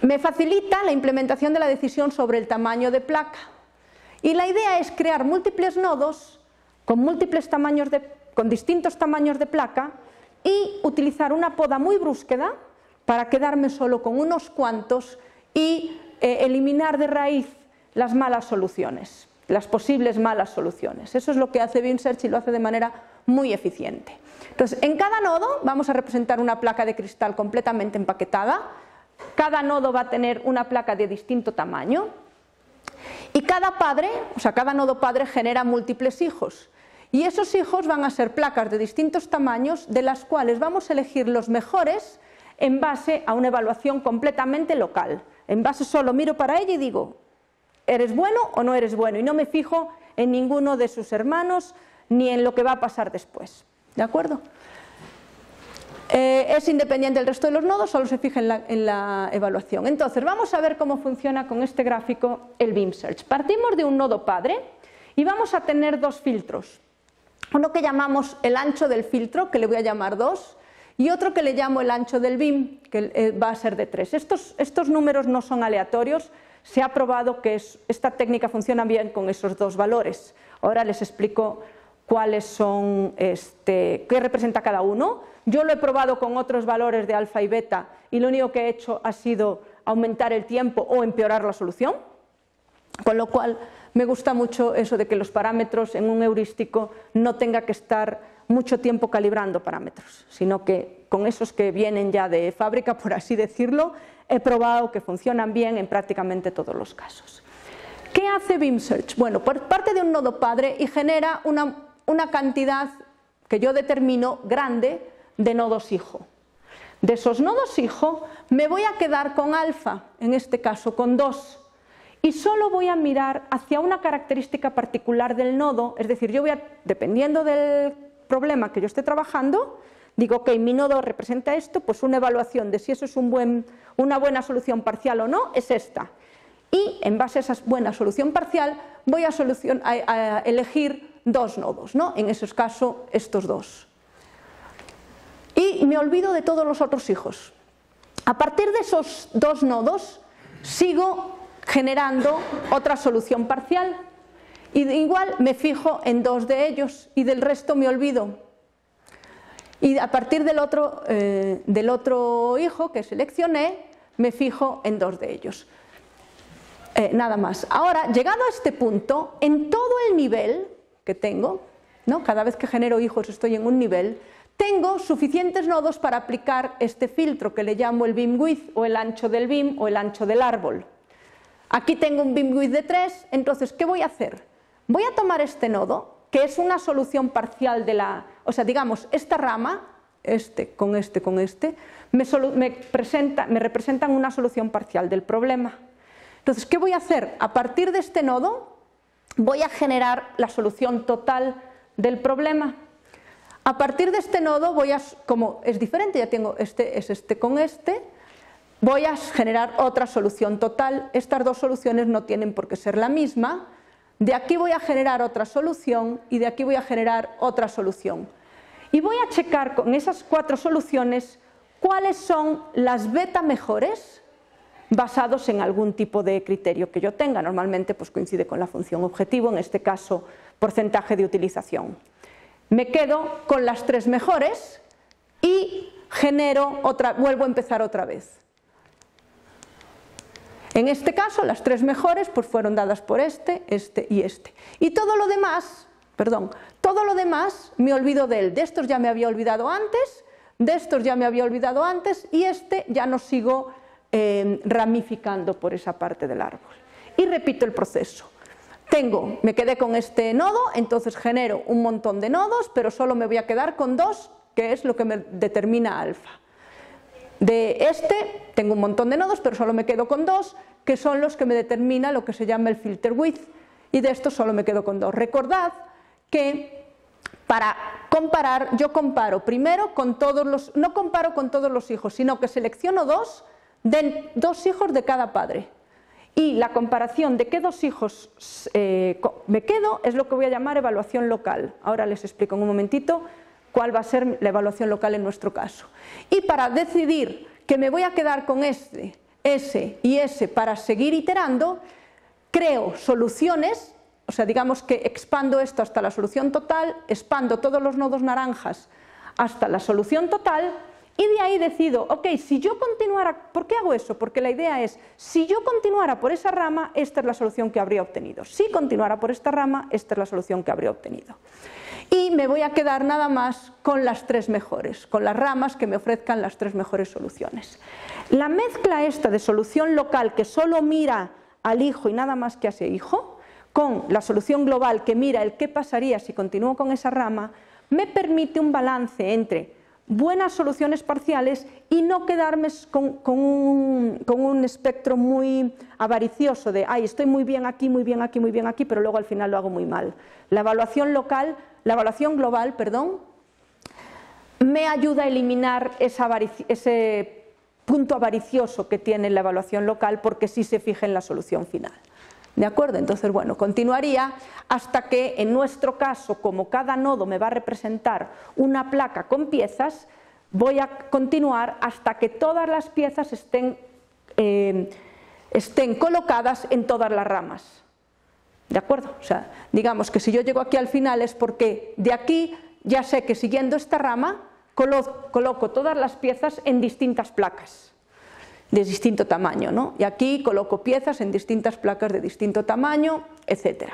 Me facilita la implementación de la decisión sobre el tamaño de placa. Y la idea es crear múltiples nodos con distintos tamaños de placa y utilizar una poda muy brusqueda para quedarme solo con unos cuantos y eliminar de raíz las malas soluciones, las posibles malas soluciones. Eso es lo que hace Beam Search y lo hace de manera muy eficiente. Entonces, en cada nodo vamos a representar una placa de cristal completamente empaquetada. Cada nodo va a tener una placa de distinto tamaño y cada nodo padre genera múltiples hijos. Y esos hijos van a ser placas de distintos tamaños de las cuales vamos a elegir los mejores en base a una evaluación completamente local. En base solo miro para ella y digo, ¿eres bueno o no eres bueno? Y no me fijo en ninguno de sus hermanos ni en lo que va a pasar después. ¿De acuerdo? Es independiente del resto de los nodos, solo se fija en la evaluación. Entonces, vamos a ver cómo funciona con este gráfico el Beam Search. Partimos de un nodo padre y vamos a tener dos filtros. Uno que llamamos el ancho del filtro, que le voy a llamar 2, y otro que le llamo el ancho del BIM, que va a ser de 3. Estos números no son aleatorios, se ha probado que esta técnica funciona bien con esos dos valores. Ahora les explico cuáles son, qué representa cada uno. Yo lo he probado con otros valores de alfa y beta y lo único que he hecho ha sido aumentar el tiempo o empeorar la solución, con lo cual me gusta mucho eso de que los parámetros en un heurístico no tenga que estar mucho tiempo calibrando parámetros, sino que con esos que vienen ya de fábrica, por así decirlo, he probado que funcionan bien en prácticamente todos los casos. ¿Qué hace Beam Search? Bueno, parte de un nodo padre y genera una cantidad que yo determino grande de nodos hijo. De esos nodos hijo me voy a quedar con alfa, en este caso con 2, y solo voy a mirar hacia una característica particular del nodo, es decir, yo voy a, dependiendo del problema que yo esté trabajando, digo, ok, mi nodo representa esto, pues una evaluación de si eso es una buena solución parcial o no, es esta. Y en base a esa buena solución parcial voy a elegir dos nodos, ¿no? En ese caso, estos dos. Y me olvido de todos los otros hijos. A partir de esos dos nodos, sigo generando otra solución parcial. Y igual me fijo en 2 de ellos y del resto me olvido. Y a partir del otro hijo que seleccioné, me fijo en 2 de ellos. Nada más. Ahora, llegado a este punto, en todo el nivel que tengo, ¿no? Cada vez que genero hijos estoy en un nivel, tengo suficientes nodos para aplicar este filtro que le llamo el beam width o el ancho del beam o el ancho del árbol. Aquí tengo un beam width de 3, entonces, ¿qué voy a hacer? Voy a tomar este nodo, que es una solución parcial de la... O sea, digamos, esta rama, me representan una solución parcial del problema. Entonces, ¿qué voy a hacer? A partir de este nodo, voy a generar la solución total del problema. A partir de este nodo, como es diferente, ya tengo este con este, voy a generar otra solución total. Estas dos soluciones no tienen por qué ser la misma. De aquí voy a generar otra solución y de aquí voy a generar otra solución. Y voy a checar con esas 4 soluciones cuáles son las beta mejores basados en algún tipo de criterio que yo tenga. Normalmente pues coincide con la función objetivo, en este caso porcentaje de utilización. Me quedo con las 3 mejores y vuelvo a empezar otra vez. En este caso, las 3 mejores pues fueron dadas por este, este y este. Y todo lo demás, me olvido de él. De estos ya me había olvidado antes, de estos ya me había olvidado antes, y este ya no sigo ramificando por esa parte del árbol. Y repito el proceso. Me quedé con este nodo, entonces genero un montón de nodos, pero solo me voy a quedar con 2, que es lo que me determina alfa. De este tengo un montón de nodos, pero solo me quedo con 2, que son los que me determina lo que se llama el filter width, y de estos solo me quedo con 2. Recordad que para comparar, yo comparo primero con todos los, no comparo con todos los hijos, sino que selecciono 2 hijos de cada padre. Y la comparación de qué 2 hijos me quedo es lo que voy a llamar evaluación local. Ahora les explico en un momentito cuál va a ser la evaluación local en nuestro caso. Y para decidir que me voy a quedar con este, ese y ese para seguir iterando, creo soluciones, o sea, digamos que expando esto hasta la solución total, expando todos los nodos naranjas hasta la solución total, y de ahí decido, ok, si yo continuara, ¿por qué hago eso? Porque la idea es, si yo continuara por esa rama, esta es la solución que habría obtenido. Si continuara por esta rama, esta es la solución que habría obtenido. Y me voy a quedar nada más con las 3 mejores, con las ramas que me ofrezcan las 3 mejores soluciones. La mezcla esta de solución local que solo mira al hijo y nada más que a ese hijo, con la solución global que mira el qué pasaría si continúo con esa rama, me permite un balance entre buenas soluciones parciales y no quedarme con un espectro muy avaricioso de ay, estoy muy bien aquí, muy bien aquí, muy bien aquí, pero luego al final lo hago muy mal. La evaluación global, me ayuda a eliminar ese punto avaricioso que tiene la evaluación local porque sí se fija en la solución final. ¿De acuerdo? Entonces, bueno, continuaría hasta que en nuestro caso, como cada nodo me va a representar una placa con piezas, voy a continuar hasta que todas las piezas estén colocadas en todas las ramas. ¿De acuerdo? O sea, digamos que si yo llego aquí al final es porque de aquí ya sé que siguiendo esta rama coloco todas las piezas en distintas placas de distinto tamaño, ¿no? Y aquí coloco piezas en distintas placas de distinto tamaño, etc.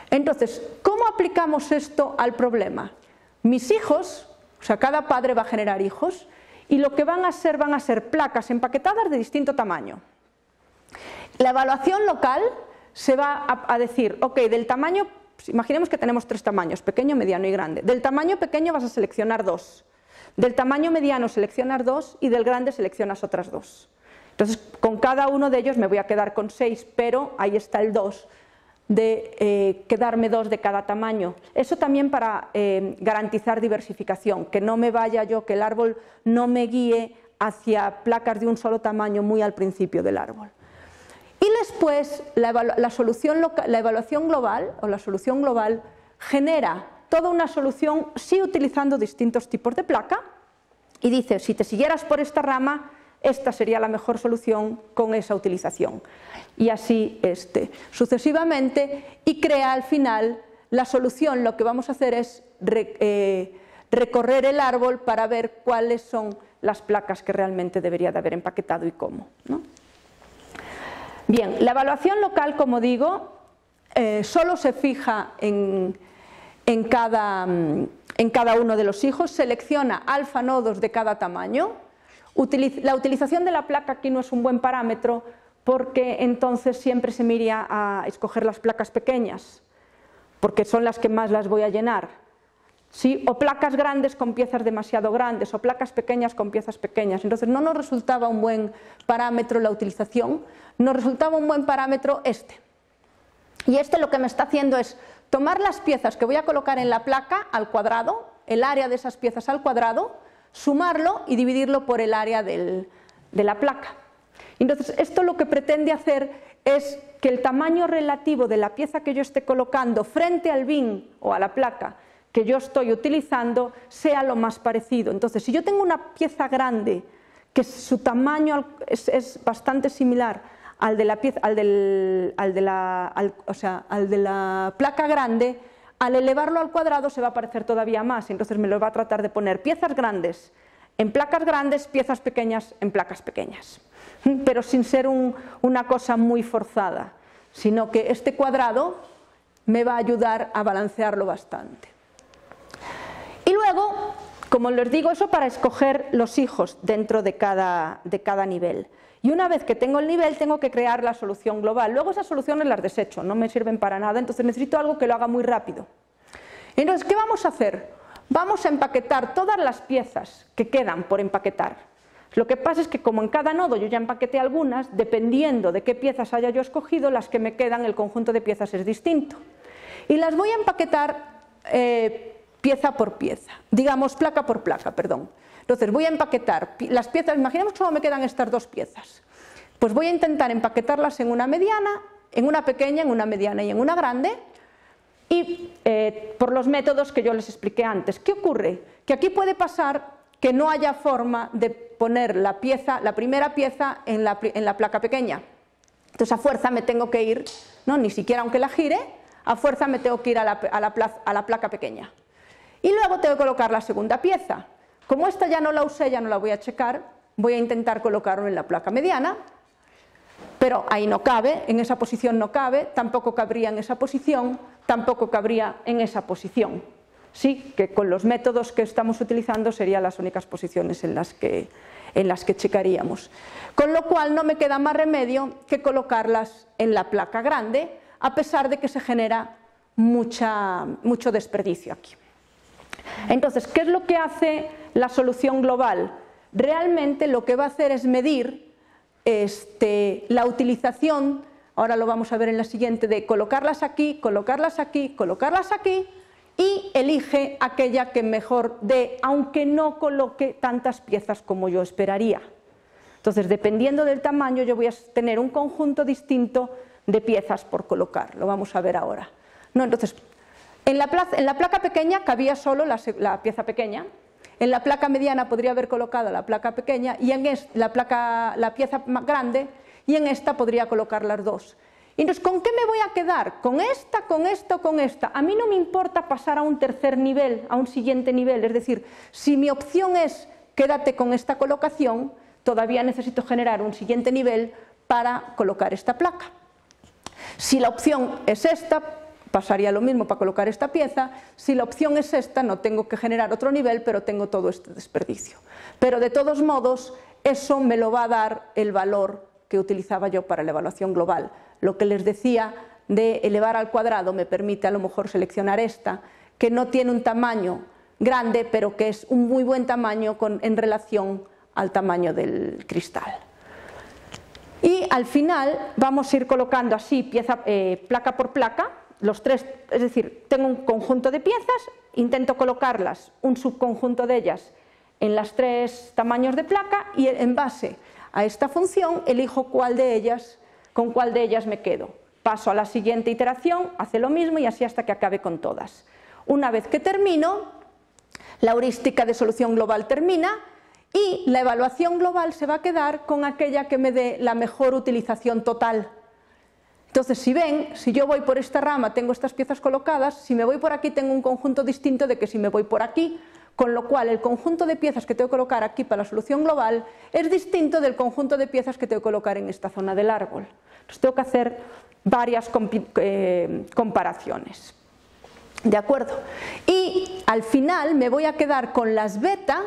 Entonces, ¿cómo aplicamos esto al problema? Mis hijos, o sea, cada padre va a generar hijos, y lo que van a ser placas empaquetadas de distinto tamaño. La evaluación local se va a decir, ok, del tamaño, imaginemos que tenemos 3 tamaños, pequeño, mediano y grande. Del tamaño pequeño vas a seleccionar 2, del tamaño mediano seleccionas 2 y del grande seleccionas otras 2. Entonces, con cada uno de ellos me voy a quedar con 6, pero ahí está el 2, de quedarme 2 de cada tamaño. Eso también para garantizar diversificación, que no me vaya yo, que el árbol no me guíe hacia placas de un solo tamaño muy al principio del árbol. Y después, la evaluación global, o la solución global, genera toda una solución, sí utilizando distintos tipos de placa, y dice, si te siguieras por esta rama, esta sería la mejor solución con esa utilización. Y así sucesivamente, y crea al final la solución. Lo que vamos a hacer es recorrer el árbol para ver cuáles son las placas que realmente debería de haber empaquetado y cómo, ¿no? Bien, la evaluación local, como digo, solo se fija en cada uno de los hijos, selecciona alfa nodos de cada tamaño. La utilización de la placa aquí no es un buen parámetro porque entonces siempre se me iría a escoger las placas pequeñas, porque son las que más las voy a llenar. ¿Sí? O placas grandes con piezas demasiado grandes, o placas pequeñas con piezas pequeñas. Entonces no nos resultaba un buen parámetro la utilización, nos resultaba un buen parámetro este. Y lo que me está haciendo es tomar las piezas que voy a colocar en la placa al cuadrado, el área de esas piezas al cuadrado, sumarlo y dividirlo por el área de la placa. Entonces, esto lo que pretende hacer es que el tamaño relativo de la pieza que yo esté colocando frente al bin o a la placa que yo estoy utilizando sea lo más parecido. Entonces, si yo tengo una pieza grande que su tamaño es bastante similar al de la placa grande, al elevarlo al cuadrado se va a parecer todavía más, entonces me lo va a tratar de poner piezas grandes en placas grandes, piezas pequeñas en placas pequeñas. pero sin ser una cosa muy forzada, sino que este cuadrado me va a ayudar a balancearlo bastante. Y luego, como les digo, eso para escoger los hijos dentro de cada nivel. Y una vez que tengo el nivel, tengo que crear la solución global. Luego esas soluciones las desecho, no me sirven para nada, entonces necesito algo que lo haga muy rápido. Entonces, ¿qué vamos a hacer? Vamos a empaquetar todas las piezas que quedan por empaquetar. Lo que pasa es que como en cada nodo yo ya empaqueté algunas, dependiendo de qué piezas haya yo escogido, las que me quedan, el conjunto de piezas es distinto. Y las voy a empaquetar pieza por pieza, digamos placa por placa, perdón. Entonces voy a empaquetar las piezas, imaginemos cómo me quedan estas dos piezas. Pues voy a intentar empaquetarlas en una mediana, en una pequeña, en una mediana y en una grande, y por los métodos que yo les expliqué antes. ¿Qué ocurre? Que aquí puede pasar que no haya forma de poner la primera pieza en la placa pequeña. Entonces a fuerza me tengo que ir, ¿no? Ni siquiera aunque la gire, a fuerza me tengo que ir a la placa pequeña. Y luego tengo que colocar la segunda pieza. Como esta ya no la usé, ya no la voy a checar, voy a intentar colocarlo en la placa mediana, pero ahí no cabe, en esa posición no cabe, tampoco cabría en esa posición, tampoco cabría en esa posición. Sí, que con los métodos que estamos utilizando serían las únicas posiciones en las que checaríamos. Con lo cual no me queda más remedio que colocarlas en la placa grande, a pesar de que se genera mucho desperdicio aquí. Entonces, ¿qué es lo que hace la solución global? Realmente lo que va a hacer es medir la utilización, ahora lo vamos a ver en la siguiente, de colocarlas aquí, colocarlas aquí, colocarlas aquí, y elige aquella que mejor dé, aunque no coloque tantas piezas como yo esperaría. Entonces, dependiendo del tamaño, yo voy a tener un conjunto distinto de piezas por colocar, lo vamos a ver ahora. No, entonces, en la placa pequeña cabía solo la pieza pequeña, en la placa mediana podría haber colocado la placa pequeña y en la pieza más grande, y en esta podría colocar las dos. Y entonces, ¿con qué me voy a quedar? ¿Con esta, con esta o con esta? A mí no me importa pasar a un tercer nivel, a un siguiente nivel, es decir, si mi opción es quédate con esta colocación, todavía necesito generar un siguiente nivel para colocar esta placa. Si la opción es esta, pasaría lo mismo para colocar esta pieza. Si la opción es esta, no tengo que generar otro nivel, pero tengo todo este desperdicio. Pero de todos modos, eso me lo va a dar el valor que utilizaba yo para la evaluación global. Lo que les decía de elevar al cuadrado me permite a lo mejor seleccionar esta, que no tiene un tamaño grande, pero que es un muy buen tamaño en relación al tamaño del cristal. Y al final vamos a ir colocando así placa por placa, los tres, es decir, tengo un conjunto de piezas, intento colocarlas, un subconjunto de ellas, en los tres tamaños de placa, y en base a esta función elijo con cuál de ellas me quedo. Paso a la siguiente iteración, hace lo mismo y así hasta que acabe con todas. Una vez que termino, la heurística de solución global termina y la evaluación global se va a quedar con aquella que me dé la mejor utilización total. Entonces, si ven, si yo voy por esta rama tengo estas piezas colocadas, si me voy por aquí tengo un conjunto distinto de que si me voy por aquí, con lo cual el conjunto de piezas que tengo que colocar aquí para la solución global es distinto del conjunto de piezas que tengo que colocar en esta zona del árbol. Entonces tengo que hacer varias comparaciones. ¿De acuerdo? Y al final me voy a quedar con los beta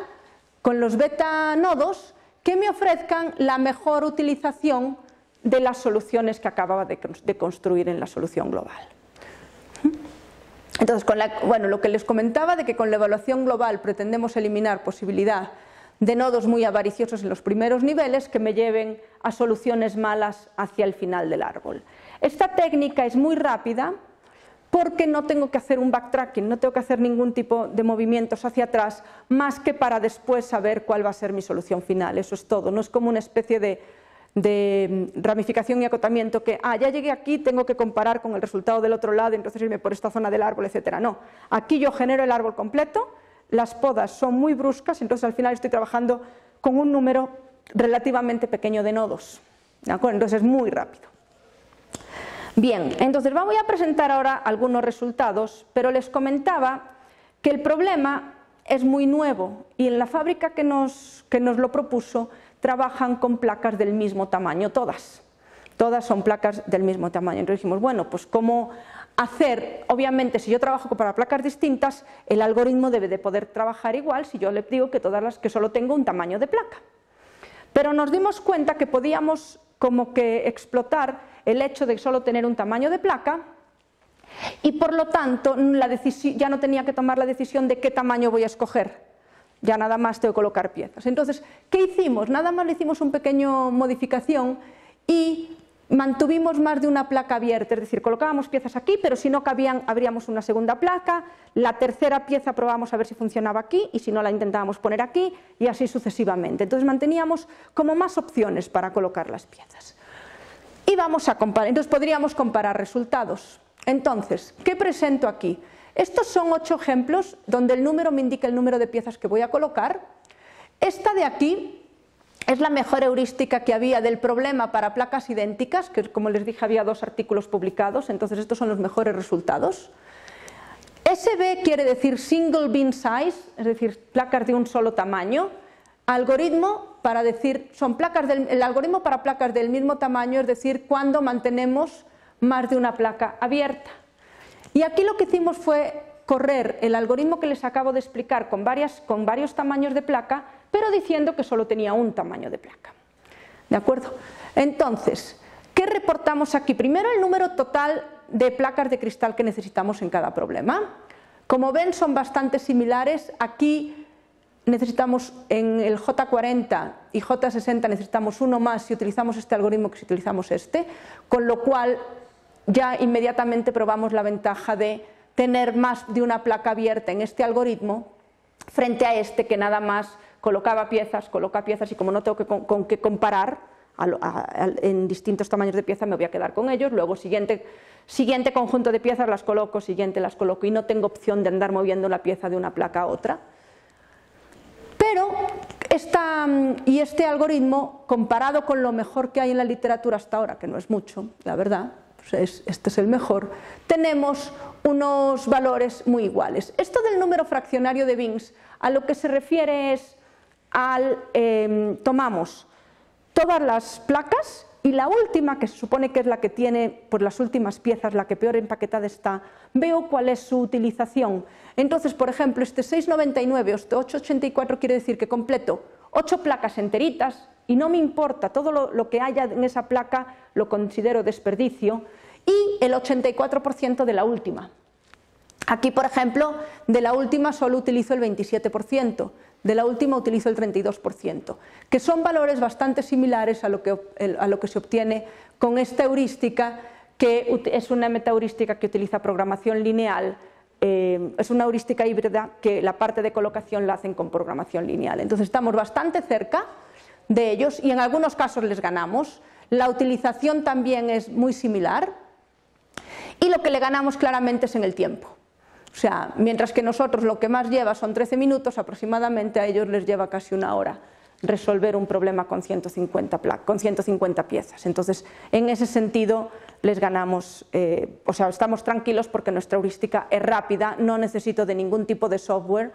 nodos que me ofrezcan la mejor utilización de las soluciones que acababa de construir en la solución global. Entonces, lo que les comentaba de que con la evaluación global pretendemos eliminar posibilidad de nodos muy avariciosos en los primeros niveles que me lleven a soluciones malas hacia el final del árbol. Esta técnica es muy rápida porque no tengo que hacer un backtracking, no tengo que hacer ningún tipo de movimientos hacia atrás, más que para después saber cuál va a ser mi solución final. Eso es todo, no es como una especie de ramificación y acotamiento que ya llegué aquí, tengo que comparar con el resultado del otro lado, entonces irme por esta zona del árbol, etcétera. No, aquí yo genero el árbol completo, las podas son muy bruscas, entonces al final estoy trabajando con un número relativamente pequeño de nodos, ¿de acuerdo? Entonces es muy rápido. Bien, entonces voy a presentar ahora algunos resultados, pero les comentaba que el problema es muy nuevo y en la fábrica que nos lo propuso trabajan con placas del mismo tamaño, todas son placas del mismo tamaño. Entonces dijimos, bueno, pues cómo hacer, obviamente si yo trabajo para placas distintas, el algoritmo debe de poder trabajar igual si yo le digo que todas las que solo tengo un tamaño de placa. Pero nos dimos cuenta que podíamos como que explotar el hecho de solo tener un tamaño de placa y por lo tanto ya no tenía que tomar la decisión de qué tamaño voy a escoger, ya nada más tengo que colocar piezas. Entonces, ¿qué hicimos? Nada más le hicimos una pequeña modificación y mantuvimos más de una placa abierta, es decir, colocábamos piezas aquí, pero si no cabían abríamos una segunda placa, la tercera pieza probábamos a ver si funcionaba aquí y si no la intentábamos poner aquí y así sucesivamente. Entonces manteníamos como más opciones para colocar las piezas. Y vamos a comparar, entonces podríamos comparar resultados. Entonces, ¿qué presento aquí? Estos son 8 ejemplos donde el número me indica el número de piezas que voy a colocar. Esta de aquí es la mejor heurística que había del problema para placas idénticas, que como les dije había 2 artículos publicados, entonces estos son los mejores resultados. SB quiere decir single bin size, es decir, placas de un solo tamaño. Algoritmo para decir, el algoritmo para placas del mismo tamaño, es decir, cuando mantenemos más de una placa abierta. Y aquí lo que hicimos fue correr el algoritmo que les acabo de explicar con varios tamaños de placa, pero diciendo que solo tenía un tamaño de placa. ¿De acuerdo? Entonces, ¿qué reportamos aquí? Primero el número total de placas de cristal que necesitamos en cada problema. Como ven, son bastante similares. Aquí necesitamos en el J40 y J60 necesitamos uno más si utilizamos este algoritmo que si utilizamos este, con lo cual ya inmediatamente probamos la ventaja de tener más de una placa abierta en este algoritmo frente a este que nada más coloca piezas y como no tengo con qué comparar en distintos tamaños de pieza me voy a quedar con ellos, luego siguiente conjunto de piezas las coloco, siguiente las coloco y no tengo opción de andar moviendo la pieza de una placa a otra. Pero este algoritmo, comparado con lo mejor que hay en la literatura hasta ahora, que no es mucho, la verdad, pues este es el mejor, tenemos unos valores muy iguales. Esto del número fraccionario de bins a lo que se refiere es tomamos todas las placas y la última, que se supone que es la que tiene pues, las últimas piezas, la que peor empaquetada está, veo cuál es su utilización. Entonces, por ejemplo, este 699 o este 884 quiere decir que completo 8 placas enteritas y no me importa, todo lo que haya en esa placa lo considero desperdicio, y el 84% de la última. Aquí, por ejemplo, de la última solo utilizo el 27%, de la última utilizo el 32%, que son valores bastante similares a lo que se obtiene con esta heurística, que es una metaheurística que utiliza programación lineal, es una heurística híbrida que la parte de colocación la hacen con programación lineal. Entonces estamos bastante cerca de ellos y en algunos casos les ganamos. La utilización también es muy similar y lo que le ganamos claramente es en el tiempo. O sea, mientras que nosotros lo que más lleva son 13 minutos, aproximadamente a ellos les lleva casi una hora resolver un problema con 150 piezas. Entonces, en ese sentido, les ganamos, o sea, estamos tranquilos porque nuestra heurística es rápida, no necesito de ningún tipo de software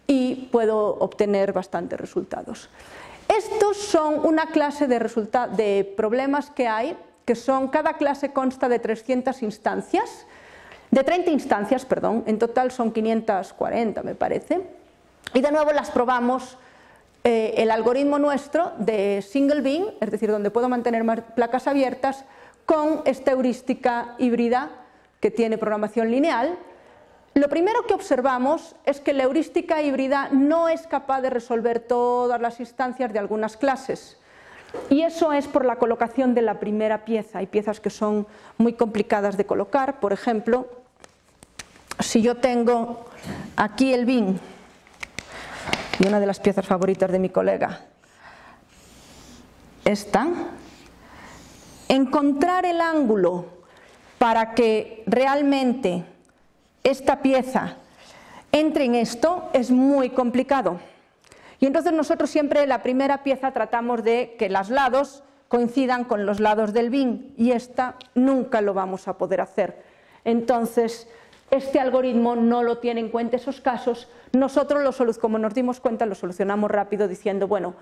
y puedo obtener bastantes resultados. Estos son una clase de problemas que hay, que son, cada clase consta de 300 instancias, de 30 instancias, perdón, en total son 540 me parece, y de nuevo las probamos el algoritmo nuestro de single bin, es decir, donde puedo mantener más placas abiertas, con esta heurística híbrida que tiene programación lineal. Lo primero que observamos es que la heurística híbrida no es capaz de resolver todas las instancias de algunas clases. Y eso es por la colocación de la primera pieza. Hay piezas que son muy complicadas de colocar. Por ejemplo, si yo tengo aquí el bin, y una de las piezas favoritas de mi colega, esta, encontrar el ángulo para que realmente esta pieza entre en esto es muy complicado. Y entonces nosotros siempre la primera pieza tratamos de que los lados coincidan con los lados del bin y esta nunca lo vamos a poder hacer. Entonces este algoritmo no lo tiene en cuenta esos casos. Nosotros, como nos dimos cuenta, lo solucionamos rápido diciendo, bueno,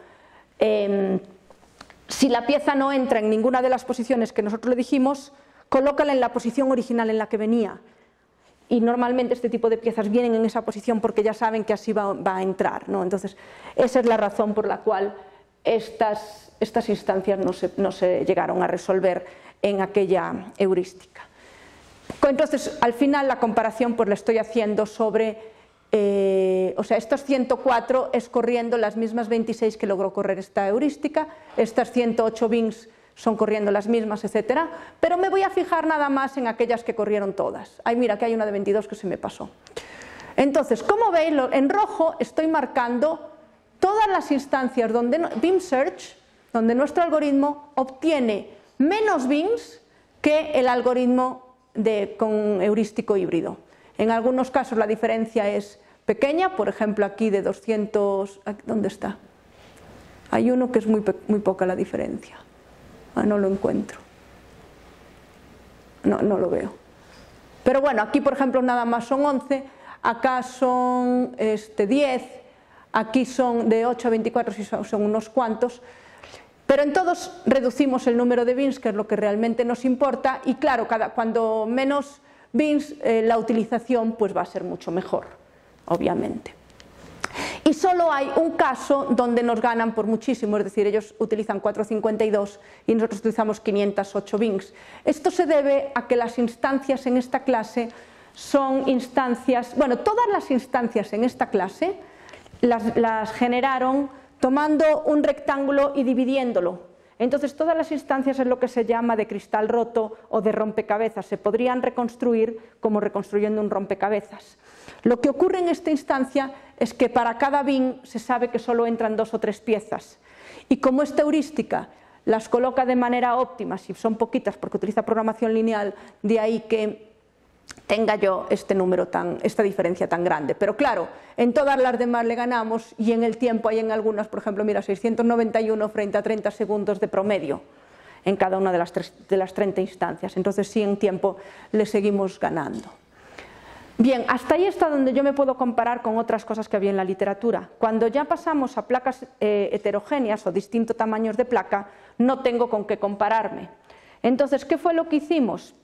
Si la pieza no entra en ninguna de las posiciones que nosotros le dijimos, colócala en la posición original en la que venía. Y normalmente este tipo de piezas vienen en esa posición porque ya saben que así va a entrar, ¿no? Entonces, esa es la razón por la cual estas instancias no se llegaron a resolver en aquella heurística. Entonces, al final la comparación pues la estoy haciendo sobre, o sea, estos 104 es corriendo las mismas 26 que logró correr esta heurística, estas 108 bins son corriendo las mismas, etcétera, pero me voy a fijar nada más en aquellas que corrieron todas. Ay, mira, que hay una de 22 que se me pasó. Entonces, como veis, en rojo estoy marcando todas las instancias donde Beam Search, donde nuestro algoritmo obtiene menos bins que el algoritmo con heurístico híbrido. En algunos casos la diferencia es pequeña, por ejemplo aquí de 200, ¿dónde está? Hay uno que es muy poca la diferencia. No lo encuentro. No lo veo. Pero bueno, aquí por ejemplo nada más son 11, acá son 10, aquí son de 8 a 24, si son unos cuantos. Pero en todos reducimos el número de bins, que es lo que realmente nos importa, y claro, cuando menos bins, la utilización pues va a ser mucho mejor, obviamente. Y solo hay un caso donde nos ganan por muchísimo, es decir, ellos utilizan 452 y nosotros utilizamos 508 bins. Esto se debe a que las instancias en esta clase son instancias, bueno, todas las instancias en esta clase las generaron tomando un rectángulo y dividiéndolo. Entonces todas las instancias es lo que se llama de cristal roto o de rompecabezas, se podrían reconstruir como reconstruyendo un rompecabezas. Lo que ocurre en esta instancia es que para cada bin se sabe que solo entran 2 o 3 piezas, y como esta heurística las coloca de manera óptima, si son poquitas porque utiliza programación lineal, de ahí que tenga yo esta diferencia tan grande. Pero claro, en todas las demás le ganamos, y en el tiempo hay en algunas, por ejemplo, mira, 691 frente a 30 segundos de promedio en cada una de las 30 instancias. Entonces sí, en tiempo le seguimos ganando. Bien, hasta ahí está donde yo me puedo comparar con otras cosas que había en la literatura. Cuando ya pasamos a placas heterogéneas o distintos tamaños de placa, no tengo con qué compararme. Entonces, ¿qué fue lo que hicimos?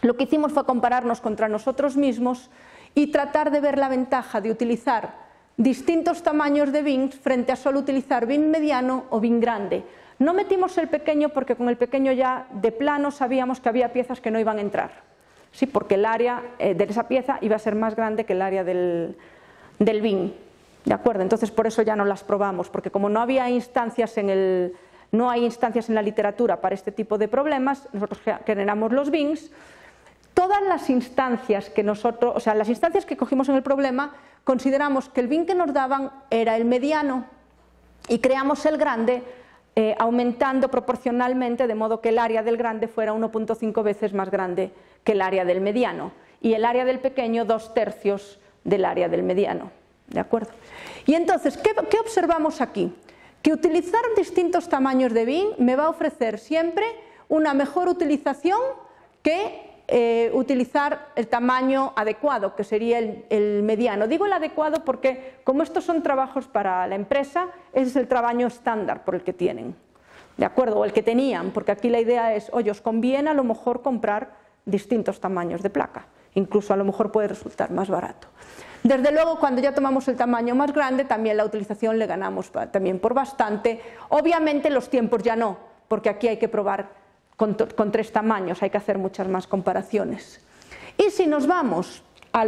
Lo que hicimos fue compararnos contra nosotros mismos y tratar de ver la ventaja de utilizar distintos tamaños de bins frente a solo utilizar bin mediano o bin grande. No metimos el pequeño porque con el pequeño ya de plano sabíamos que había piezas que no iban a entrar. Sí, porque el área de esa pieza iba a ser más grande que el área del bin. ¿De acuerdo? Entonces por eso ya no las probamos, porque como no había instancias no hay instancias en la literatura para este tipo de problemas, nosotros generamos los bins. Todas las instancias que nosotros, o sea, las instancias que cogimos en el problema, consideramos que el bin que nos daban era el mediano y creamos el grande aumentando proporcionalmente, de modo que el área del grande fuera 1.5 veces más grande que el área del mediano y el área del pequeño 2/3 del área del mediano. ¿De acuerdo? Y entonces, ¿qué observamos aquí? Que utilizar distintos tamaños de bin me va a ofrecer siempre una mejor utilización que utilizar el tamaño adecuado, que sería el mediano. Digo el adecuado porque, como estos son trabajos para la empresa, ese es el tamaño estándar por el que tienen, ¿de acuerdo? O el que tenían, porque aquí la idea es, oye, os conviene a lo mejor comprar distintos tamaños de placa, incluso a lo mejor puede resultar más barato. Desde luego, cuando ya tomamos el tamaño más grande, también la utilización le ganamos también por bastante. Obviamente los tiempos ya no, porque aquí hay que probar con 3 tamaños, hay que hacer muchas más comparaciones. Y si nos vamos a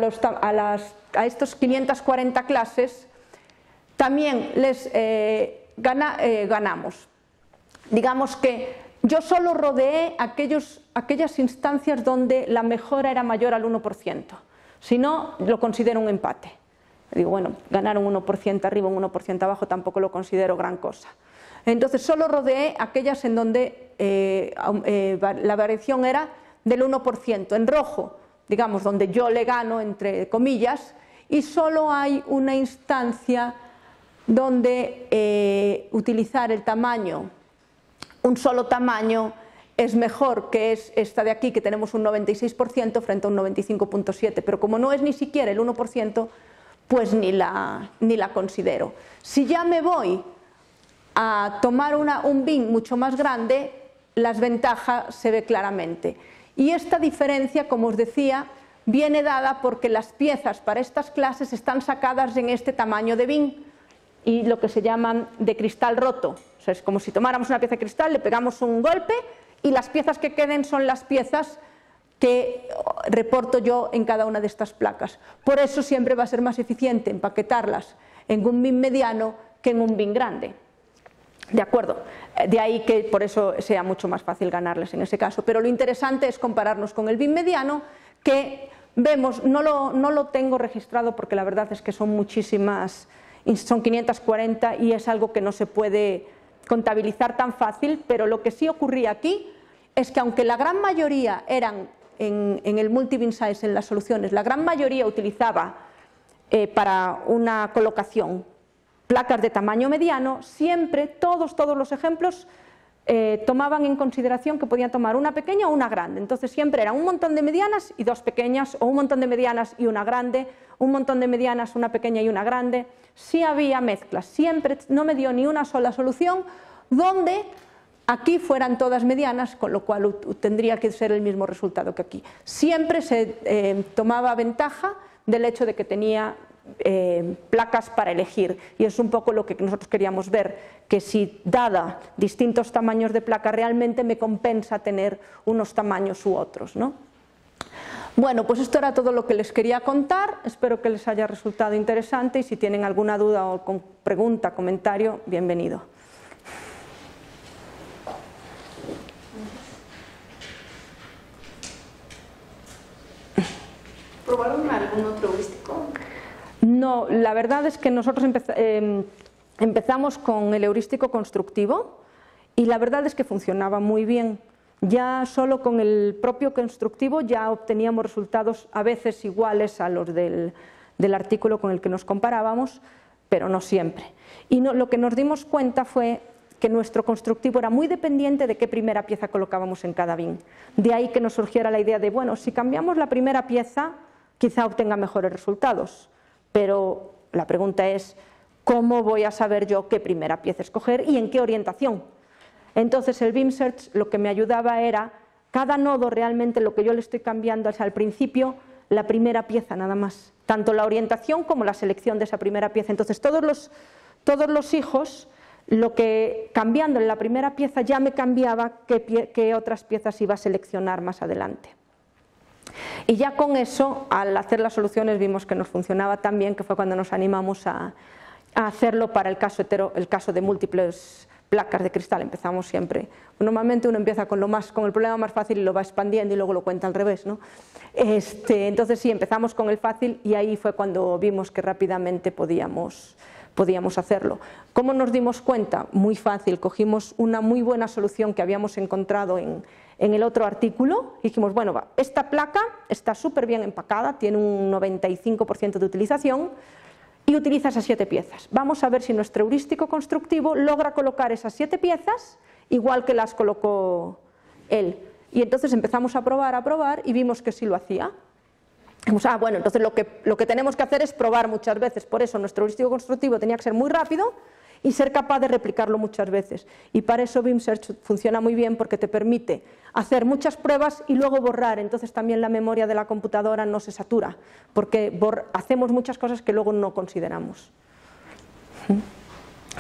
estos 540 clases, también les ganamos. Digamos que yo solo rodeé aquellas instancias donde la mejora era mayor al 1%. Si no, lo considero un empate. Digo, bueno, ganar un 1% arriba, un 1% abajo, tampoco lo considero gran cosa. Entonces solo rodeé aquellas en donde la variación era del 1%, en rojo, digamos, donde yo le gano, entre comillas, y solo hay una instancia donde utilizar el tamaño, un solo tamaño, es mejor, que es esta de aquí, que tenemos un 96% frente a un 95.7%, pero como no es ni siquiera el 1%, pues ni la considero. Si ya me voy a tomar un bin mucho más grande, las ventajas se ve claramente. Y esta diferencia, como os decía, viene dada porque las piezas para estas clases están sacadas en este tamaño de bin y lo que se llaman de cristal roto. O sea, es como si tomáramos una pieza de cristal, le pegamos un golpe y las piezas que queden son las piezas que reporto yo en cada una de estas placas. Por eso siempre va a ser más eficiente empaquetarlas en un bin mediano que en un bin grande. ¿De acuerdo? De ahí que por eso sea mucho más fácil ganarles en ese caso. Pero lo interesante es compararnos con el bin mediano, que vemos, no lo tengo registrado porque la verdad es que son muchísimas, son 540 y es algo que no se puede contabilizar tan fácil, pero lo que sí ocurría aquí es que aunque la gran mayoría eran en el multi-bin size, en las soluciones, la gran mayoría utilizaba para una colocación placas de tamaño mediano, siempre todos los ejemplos tomaban en consideración que podían tomar una pequeña o una grande. Entonces siempre era un montón de medianas y dos pequeñas, o un montón de medianas y una grande, un montón de medianas, una pequeña y una grande. Sí había mezclas, siempre no me dio ni una sola solución donde aquí fueran todas medianas, con lo cual tendría que ser el mismo resultado que aquí. Siempre se tomaba ventaja del hecho de que tenía placas para elegir, y es un poco lo que nosotros queríamos ver, que si dada distintos tamaños de placa realmente me compensa tener unos tamaños u otros, ¿no? Bueno, pues esto era todo lo que les quería contar, espero que les haya resultado interesante y si tienen alguna duda o pregunta, comentario, bienvenido. ¿Probaron algún otro heurístico? No, la verdad es que nosotros empezamos con el heurístico constructivo y la verdad es que funcionaba muy bien. Ya solo con el propio constructivo ya obteníamos resultados a veces iguales a los del artículo con el que nos comparábamos, pero no siempre. Y lo que nos dimos cuenta fue que nuestro constructivo era muy dependiente de qué primera pieza colocábamos en cada bin. De ahí que nos surgiera la idea de, bueno, si cambiamos la primera pieza, quizá obtenga mejores resultados. Pero la pregunta es, ¿cómo voy a saber yo qué primera pieza escoger y en qué orientación? Entonces el Beam Search lo que me ayudaba era, cada nodo realmente lo que yo le estoy cambiando es al principio la primera pieza nada más, tanto la orientación como la selección de esa primera pieza. Entonces todos los hijos, lo que cambiando en la primera pieza ya me cambiaba qué otras piezas iba a seleccionar más adelante. Y ya con eso, al hacer las soluciones vimos que nos funcionaba tan bien que fue cuando nos animamos a hacerlo para el caso de múltiples placas de cristal. Empezamos siempre, normalmente uno empieza con el problema más fácil y lo va expandiendo y luego lo cuenta al revés, ¿no? Entonces sí, empezamos con el fácil y ahí fue cuando vimos que rápidamente podíamos hacerlo. ¿Cómo nos dimos cuenta? Muy fácil, cogimos una muy buena solución que habíamos encontrado en el otro artículo y dijimos, bueno, esta placa está súper bien empacada, tiene un 95% de utilización y utiliza esas 7 piezas. Vamos a ver si nuestro heurístico constructivo logra colocar esas 7 piezas igual que las colocó él. Y entonces empezamos a probar y vimos que sí lo hacía. Dijimos, bueno, entonces lo que tenemos que hacer es probar muchas veces, por eso nuestro heurístico constructivo tenía que ser muy rápido y ser capaz de replicarlo muchas veces. Y para eso Beam Search funciona muy bien porque te permite hacer muchas pruebas y luego borrar, entonces también la memoria de la computadora no se satura, porque hacemos muchas cosas que luego no consideramos.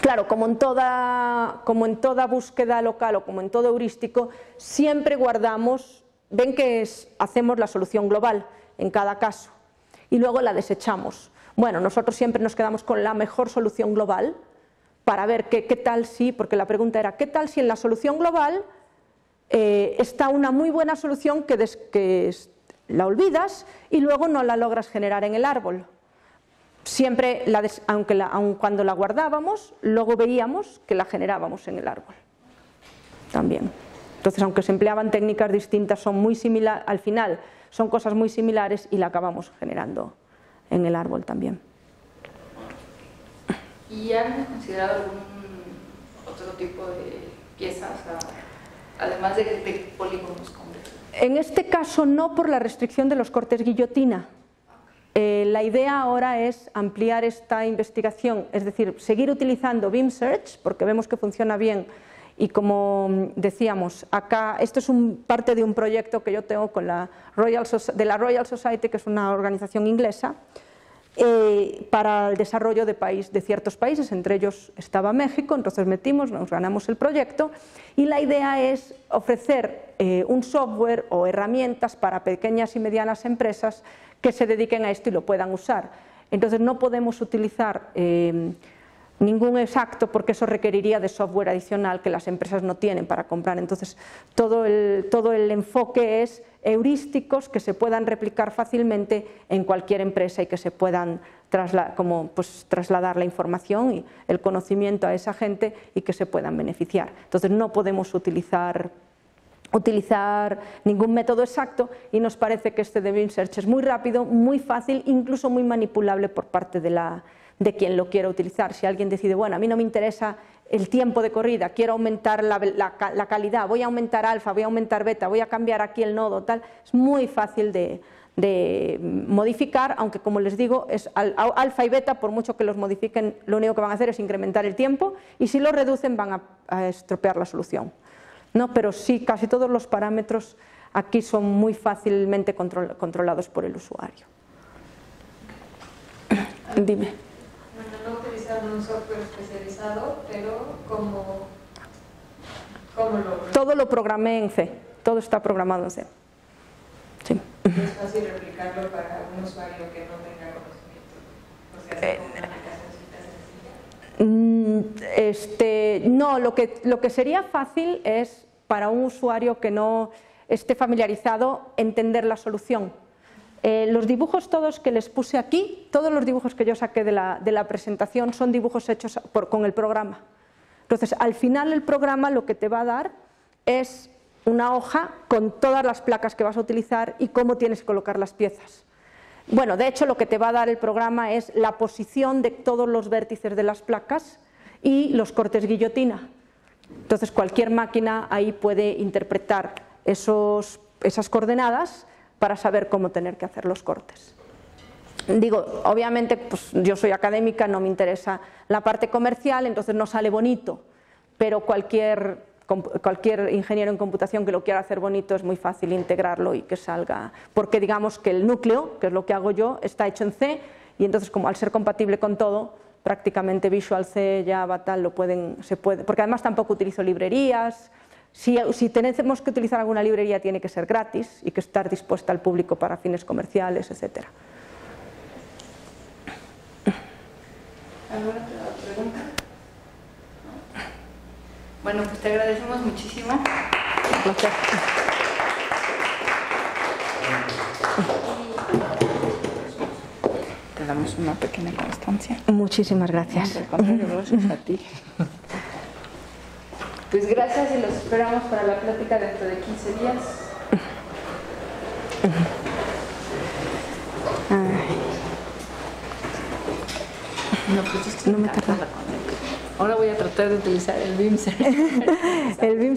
Claro, como en toda búsqueda local o como en todo heurístico, siempre guardamos, ven que hacemos la solución global en cada caso y luego la desechamos. Bueno, nosotros siempre nos quedamos con la mejor solución global para ver qué tal si, porque la pregunta era, ¿qué tal si en la solución global está una muy buena solución que la olvidas y luego no la logras generar en el árbol? Siempre, aun cuando la guardábamos, luego veíamos que la generábamos en el árbol también. Entonces, aunque se empleaban técnicas distintas, son muy similares, al final son cosas muy similares y la acabamos generando en el árbol también. ¿Y han considerado algún otro tipo de piezas, además de polígonos complejos? En este caso no, por la restricción de los cortes guillotina. La idea ahora es ampliar esta investigación, es decir, seguir utilizando Beam Search, porque vemos que funciona bien, y como decíamos, acá, esto es parte de un proyecto que yo tengo con la Royal Society, que es una organización inglesa, para el desarrollo de ciertos países, entre ellos estaba México, entonces nos ganamos el proyecto, y la idea es ofrecer un software o herramientas para pequeñas y medianas empresas que se dediquen a esto y lo puedan usar. Entonces no podemos utilizar ningún exacto porque eso requeriría de software adicional que las empresas no tienen para comprar. Entonces todo el enfoque es heurísticos que se puedan replicar fácilmente en cualquier empresa y que se puedan trasladar la información y el conocimiento a esa gente y que se puedan beneficiar. Entonces no podemos utilizar ningún método exacto y nos parece que este de Beam Search es muy rápido, muy fácil, incluso muy manipulable por parte de quien lo quiera utilizar. Si alguien decide, bueno, a mí no me interesa el tiempo de corrida, quiero aumentar la calidad, voy a aumentar alfa, voy a aumentar beta, voy a cambiar aquí el nodo, tal, es muy fácil de modificar, aunque como les digo, alfa y beta, por mucho que los modifiquen, lo único que van a hacer es incrementar el tiempo y si lo reducen van a estropear la solución. ¿No? Pero sí, casi todos los parámetros aquí son muy fácilmente controlados por el usuario. Dime. Bueno, no utilizaron un software especializado, pero ¿cómo lo...? Todo lo programé en C, todo está programado en C. Sí. ¿Es fácil replicarlo para un usuario que no tenga conocimiento? O sea, ¿es una aplicación sencilla? No, lo que sería fácil es para un usuario que no esté familiarizado entender la solución. Los dibujos todos que les puse aquí, todos los dibujos que yo saqué de la presentación son dibujos hechos con el programa. Entonces, al final el programa lo que te va a dar es una hoja con todas las placas que vas a utilizar y cómo tienes que colocar las piezas. Bueno, de hecho lo que te va a dar el programa es la posición de todos los vértices de las placas y los cortes guillotina. Entonces cualquier máquina ahí puede interpretar esas coordenadas para saber cómo tener que hacer los cortes. Digo, obviamente pues yo soy académica, no me interesa la parte comercial, entonces no sale bonito, pero cualquier ingeniero en computación que lo quiera hacer bonito es muy fácil integrarlo y que salga, porque digamos que el núcleo, que es lo que hago yo, está hecho en C y entonces como al ser compatible con todo, prácticamente Visual C, Java, tal, se puede, porque además tampoco utilizo librerías. Si tenemos que utilizar alguna librería tiene que ser gratis y que estar dispuesta al público para fines comerciales, etc. ¿Alguna pregunta? Bueno, pues te agradecemos muchísimo. Gracias. Te damos una pequeña constancia. Muchísimas gracias. Gracias a ti. Pues gracias y los esperamos para la plática dentro de 15 días. No, pues esto no me tarda. Ahora voy a tratar de utilizar el Beam Search. El Beam